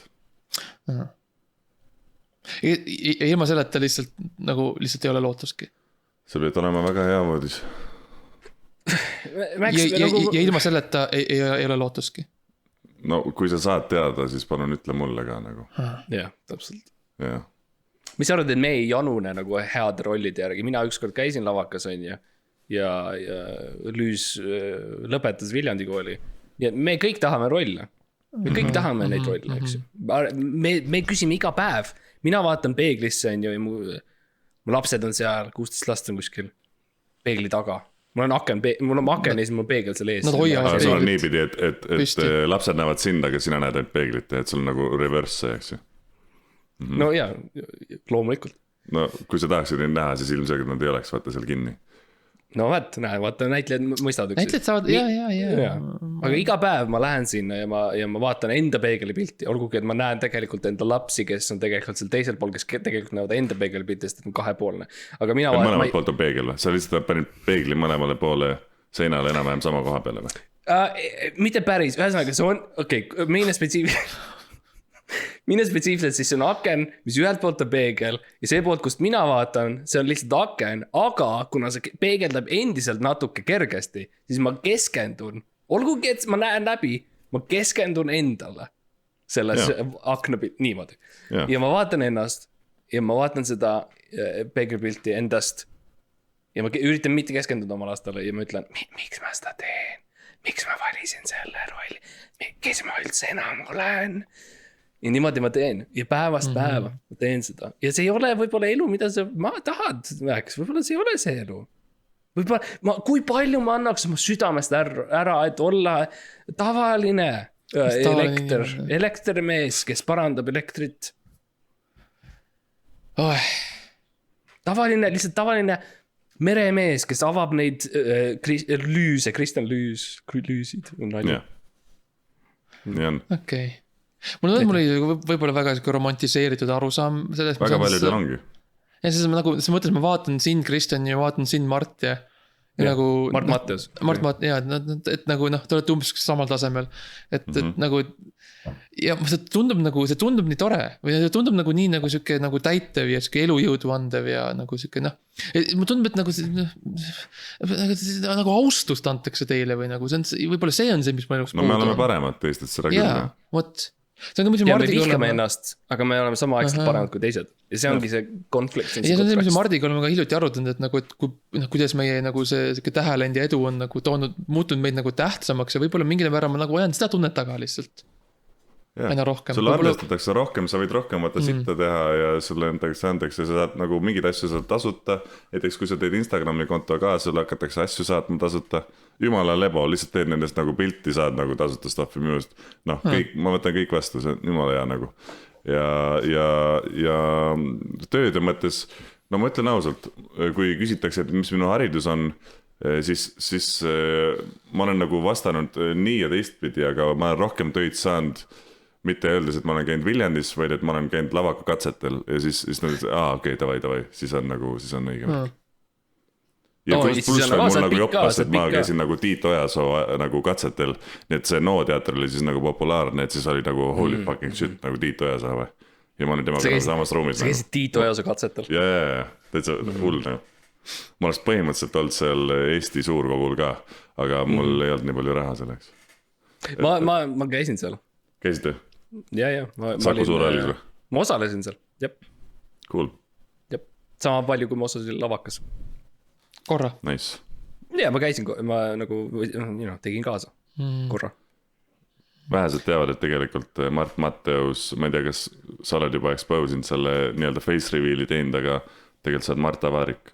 Speaker 1: Ilma selleta lihtsalt ei ole lootustki.
Speaker 2: See peab olema väga hea voodis.
Speaker 1: Ja ilma selleta ei ole lootustki.
Speaker 2: No kui sa saad teada, siis palun ütle mulle ka nagu.
Speaker 3: Jah, täpselt.
Speaker 2: Jah.
Speaker 3: Mis sa arvad, et me ei janune nagu head rollide järgi? Mina ükskord käisin lavakas on ja Lüüs lõpetas Viljandi kooli. Ja me kõik tahame rolle. Me kõik tahame neid rolle, eks. Me küsime iga päev. Mina vaatan peeglisse on ju, mu lapsed on seal, 16 last on kuskil peegli taga. mul on aken ja siis mul on peegel seal ees.
Speaker 1: Nad hoiavad
Speaker 2: sul on niipidi, et lapsed näevad sind, aga sina näed ainult peeglit, et sul on nagu reverse, eks ju.
Speaker 3: No jaa, loomulikult.
Speaker 2: No kui sa tahaksid neid näha, siis ilmselgelt nad ei oleks vaata seal kinni.
Speaker 3: No vaata, näitlejad mõistavad üksteist.
Speaker 1: Näitlejad saavad, jaa.
Speaker 3: Aga iga päev ma lähen sinna ja ma vaatan enda peegelipilti. Olgugi, et ma näen tegelikult enda lapsi, kes on tegelikult seal teisel pool, kes tegelikult näevad enda peegelipilti, sest et on kahepoolne. Aga mina
Speaker 2: mõlemalt poolt on peegel või? Sa lihtsalt panid peegli mõlemale poole seinale enam-vähem sama koha peale või?
Speaker 3: Mitte päris, ühesõnaga see on, mine spetsiifiliselt, siis see on aken, mis ühelt poolt on peegel ja see poolt, kust mina vaatan, see on lihtsalt aken, aga kuna see peegeldab endiselt natuke kergesti, siis ma keskendun, olgugi, et ma näen läbi, ma keskendun endale selles aknapilt niimoodi. Ja ma vaatan ennast ja ma vaatan seda peegelpilti endast ja ma üritan mitte keskenduda oma lastele ja ma ütlen, miks ma seda teen, miks ma valisin selle rolli, kes ma üldse enam olen. Ja niimoodi ma teen ja päevast päeva ma teen seda ja see ei ole võib-olla elu, mida sa tahad rääks, võib-olla see ei ole see elu. Võib-olla kui palju ma annaks oma südamest ära, et olla tavaline elektrimees, kes parandab elektrit. Lihtsalt tavaline meremees, kes avab neid lüüse, Kristjan lüüsid.
Speaker 2: Nii on.
Speaker 1: Okei. Mul oli võib-olla väga romantiseeritud arusaam sellest.
Speaker 2: Väga paljudel ongi.
Speaker 1: Ja siis mõttes ma vaatan sind, Kristjan, ja vaatan sind, Mart ja nagu
Speaker 3: Mart Matteus.
Speaker 1: Et nagu te olete umbes samal tasemel. Et nagu ja see tundub nii tore või see tundub nagu nii nagu siuke nagu täitev ja siuke elujõudu andev ja nagu siuke ma tundub, et nagu austust antakse teile või nagu võib-olla see on see, mis ma elus
Speaker 2: no me oleme paremad teistest seda küll.
Speaker 1: Jaa, vot.
Speaker 3: Ja me vihkame ennast, aga me oleme samaaegselt paremad kui teised. Ja see ongi see konflikt.
Speaker 1: Ja see on see, mis Mardiga oleme ka hiljuti arutanud, et nagu, et kuidas meie nagu see tähelend ja edu on nagu muutunud meid nagu tähtsamaks ja võib-olla mingile määral ma nagu ajan seda tunnet taga lihtsalt. Aina rohkem.
Speaker 2: Sulle arvestatakse rohkem, sa võid rohkem vaata sitta teha ja sulle antakse ja sa saad nagu mingid asju saad tasuta. Näiteks kui sa teed Instagrami konto ka, sulle hakatakse asju saatma tasuta. Jumala lebo, lihtsalt teed nendest nagu pilti, saad nagu tasuta staffi minust. Ma võtan kõik vastu, see on jumala hea nagu. Ja tööde mõttes, no ma ütlen ausalt, kui küsitakse, et mis minu haridus on, siis ma olen nagu vastanud nii ja teistpidi, aga ma olen rohkem töid saanud, mitte öeldes, et ma olen käinud Viljandis, vaid et ma olen käinud lavaka katsetel ja siis nad ütlesid, okei, davai, siis on õige. Ja pluss veel mul nagu joppas, et ma käisin nagu Tiit Ojasoo nagu katsetel, nii et see NO teater oli siis nagu populaarne, et siis oli nagu holy fucking shit nagu Tiit Ojasoo või. Ja ma olin temaga samas ruumis.
Speaker 3: Sa käisid Tiit Ojasoo katsetel?
Speaker 2: Jaa, täitsa hull nagu. Ma oleks põhimõtteliselt olnud seal Eesti suurkogul ka, aga mul ei olnud nii palju raha selleks.
Speaker 3: Ma käisin seal.
Speaker 2: Käisite?
Speaker 3: Jaa.
Speaker 2: Saku Suurhallis või?
Speaker 3: Ma osalesin seal, jep.
Speaker 2: Cool.
Speaker 3: Jep, sama palju kui ma osalesin lavakas.
Speaker 1: Korra.
Speaker 2: Nice.
Speaker 3: Ja ma käisin, ma nagu tegin kaasa korra.
Speaker 2: Vähesed teavad, et tegelikult Mart Matteus, ma ei tea, kas sa oled juba exposinud selle nii-öelda face reveal'i teinud, aga tegelikult sa oled Marta Vaarik.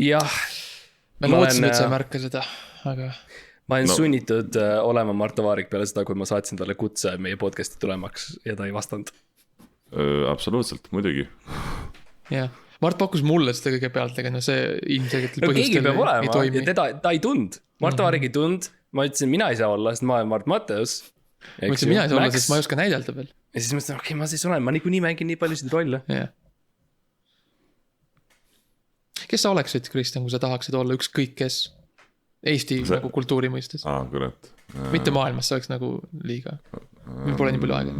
Speaker 3: Jah.
Speaker 1: Me lootsime, et sa ei märka seda, aga...
Speaker 3: Ma olen sunnitud olema Marta Vaarik peale seda, kui ma saatsin talle kutse meie podcasti tulemaks ja ta ei vastanud.
Speaker 2: Absoluutselt, muidugi.
Speaker 1: Jah, Mart pakkus mulle seda kõigepealt, aga see ilmselgelt
Speaker 3: põhjustel ei toimi. Ja ta ei tund, Marta Vaarik ei tund, ma ütlesin, mina ei saa olla, sest ma olen Mart Matteus.
Speaker 1: Ma ütlesin, mina ei saa olla, sest ma ei oska näidelda veel.
Speaker 3: Ja siis mõtlesin, okei, ma siis olen, ma nii mängin nii paljusid rolle.
Speaker 1: Kes sa oleksid, Kristjan, kui sa tahaksid olla ükskõik kes? Eesti nagu kultuuri mõistes.
Speaker 2: Kurat.
Speaker 1: Mitte maailmas, see oleks nagu liiga. Meil pole nii palju aega.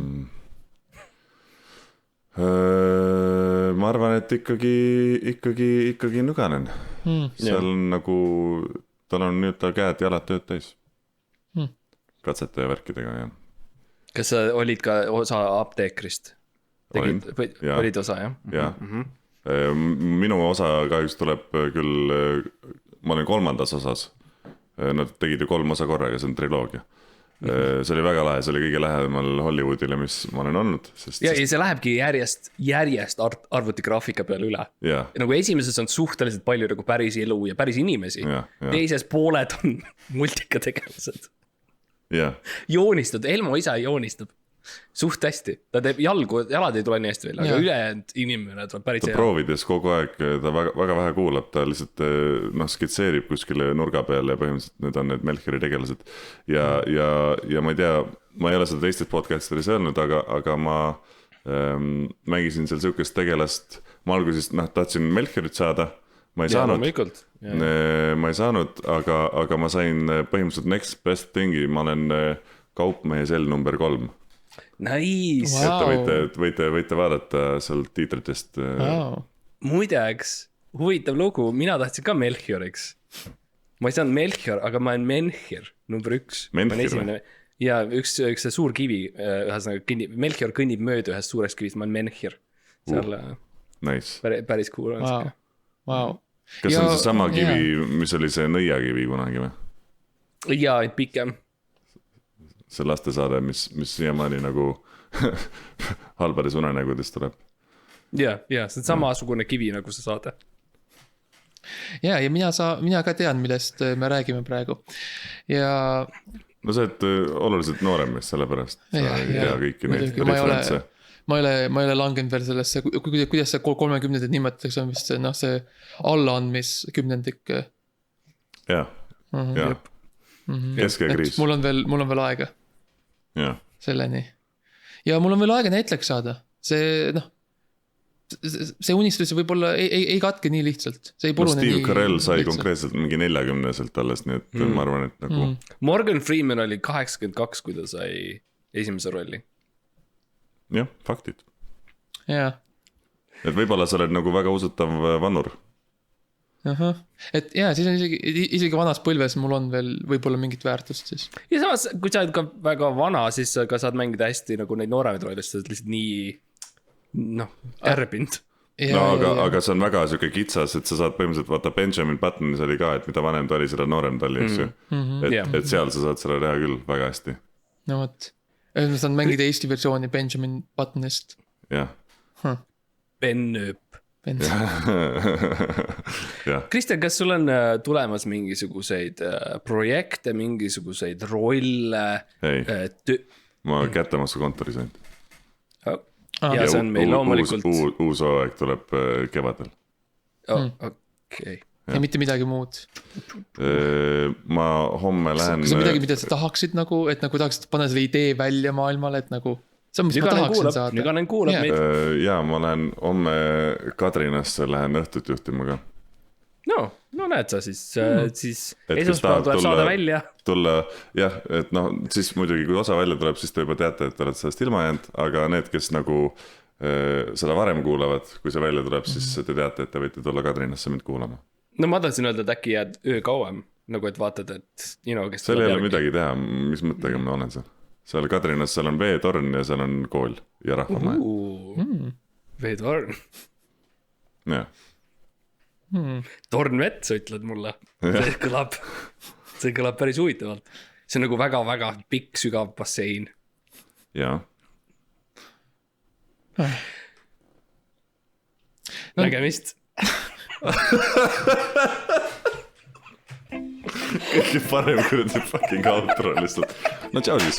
Speaker 2: Ma arvan, et ikkagi Nõganen. Seal on nagu, tal on nüüd ta käed jalad tööd täis. Katsete ja värkidega, jah.
Speaker 3: Kas sa olid ka osa apteekrist? Olid osa, jah?
Speaker 2: Jah. Minu osa kahjuks tuleb küll, ma olen 3. osas. Nad tegid ju 3 osa korraga, see on triloogia. see oli väga lahe, see oli kõige lähemal Hollywoodile, mis ma olen olnud.
Speaker 3: Ja see lähebki järjest arvutigraafika peale üle. Ja nagu esimeses on suhteliselt palju nagu päris elu ja päris inimesi. Teises pooled on multikategelased. Joonistud, Elmo isa joonistab suht hästi, ta teeb jalad ei tule nii hästi veel, aga ülejäänud inimene tuleb päris hea.
Speaker 2: Ta proovides kogu aeg, ta väga vähe kuulab, ta lihtsalt skitseerib kuskile nurga peale ja põhimõtteliselt need on need Melchiori tegelased. Ja ma ei tea, ma ei ole seda teistes podcasteris öelnud, aga ma mängisin seal sihukest tegelast, ma alguses tahtsin Melchiorit saada, ma ei saanud, aga ma sain põhimõtteliselt next best thingi, ma olen kaupmehe sel number 3.
Speaker 3: Nice.
Speaker 2: Võite vaadata seal tiitritest.
Speaker 3: Muideks, huvitav lugu, mina tahtsin ka Melchioriks. Ma ei saanud Melchior, aga ma olen Menhir, number 1.
Speaker 2: Menhir.
Speaker 3: Ja üks suur kivi, Melchior kõnnib mööda ühest suurest kivist, ma olen Menhir.
Speaker 2: Nice.
Speaker 3: Päris cool on.
Speaker 1: Wow.
Speaker 2: Kas on see sama kivi, mis oli see nõiakivi kunagi või?
Speaker 3: Ja, et pikem.
Speaker 2: See lastesaade, mis siiamaani nagu halbades unenägudes tuleb.
Speaker 3: Ja, see on samasugune kivi nagu see saade.
Speaker 1: Ja mina ka tean, millest me räägime praegu.
Speaker 2: No see, et oluliselt noorem vist sellepärast. Ja kõiki neid referentse.
Speaker 1: Ma ei ole langenud veel sellesse, kuidas see 30-ndid nimetatakse, on vist see allaandmis 10-ndik.
Speaker 2: Ja. Keskekriis.
Speaker 1: Mul on veel aega selleni. Ja mul on veel aega Netflix saada. See unistus võib-olla ei katke nii lihtsalt.
Speaker 2: Steve Carell sai konkreetselt mingi 40-selt alles, nii et ma arvan, et nagu...
Speaker 3: Morgan Freeman oli 82, kui ta sai esimese rolli.
Speaker 2: Jah, faktid.
Speaker 1: Et
Speaker 2: võib-olla sa oled nagu väga usutav vannur.
Speaker 1: Et siis on isegi vanas põlves mul on veel võib-olla mingit väärtust siis.
Speaker 3: Ja samas, kui sa oled ka väga vana, siis ka saad mängida hästi nagu neid nooremaid rollist, sa oled lihtsalt nii ärbind.
Speaker 2: Aga see on väga siuke kitsas, et sa saad põhimõtteliselt vaata Benjamin Buttonis oli ka, et mida vanem ta oli, seda noorem ta oli, eks ju. Et seal sa saad seda teha küll väga hästi.
Speaker 1: No võt, ma saan mängida Eesti versiooni Benjamin Buttonist.
Speaker 2: Jah.
Speaker 3: Ben-nööp. Kristjan, kas sul on tulemas mingisuguseid projekte, mingisuguseid rolle?
Speaker 2: Ei, ma kättemaksu kontoris ainult.
Speaker 3: Ja see on meil loomulikult
Speaker 2: uus hooaeg tuleb kevadel.
Speaker 3: Okei.
Speaker 1: Ja mitte midagi muud.
Speaker 2: Ma homme lähen...
Speaker 1: Kas on midagi, mida sa tahaksid nagu, et nagu tahaksid panna selle idee välja maailmale, et nagu see on, mis ma tahaksin saada.
Speaker 3: Nüganen kuulab meid.
Speaker 2: Ja ma lähen homme Kadrinasse, lähen õhtut juhtima ka.
Speaker 3: No näed sa siis esmaspäeval tuleb saada välja.
Speaker 2: Jah, et siis muidugi kui osa välja tuleb, siis te juba teate, et oled sellest ilma jäänud, aga need, kes nagu seda varem kuulavad, kui see välja tuleb, siis te teate, et te võite tulla Kadrinasse mind kuulama.
Speaker 3: No ma tahtsin öelda, et äkki jääd öö kauem, nagu et vaatad, et kes
Speaker 2: seal ei ole midagi teha, mis mõttega ma olen seal. Seal Kadrinas, seal on veetorn ja seal on kool ja rahvamaja.
Speaker 3: Veetorn.
Speaker 2: Jah.
Speaker 3: Tornvett, sa ütled mulle. See kõlab päris huvitavalt. See on nagu väga-väga pikk, sügav bassein.
Speaker 2: Jaa.
Speaker 3: Nägemist.
Speaker 2: Kõige parem kuradi fucking outro lihtsalt. No tšau siis.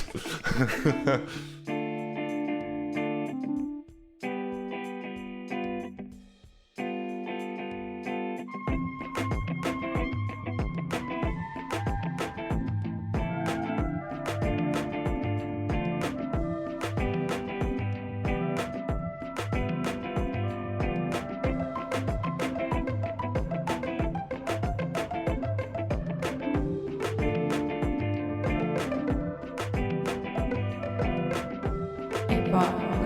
Speaker 4: Epa.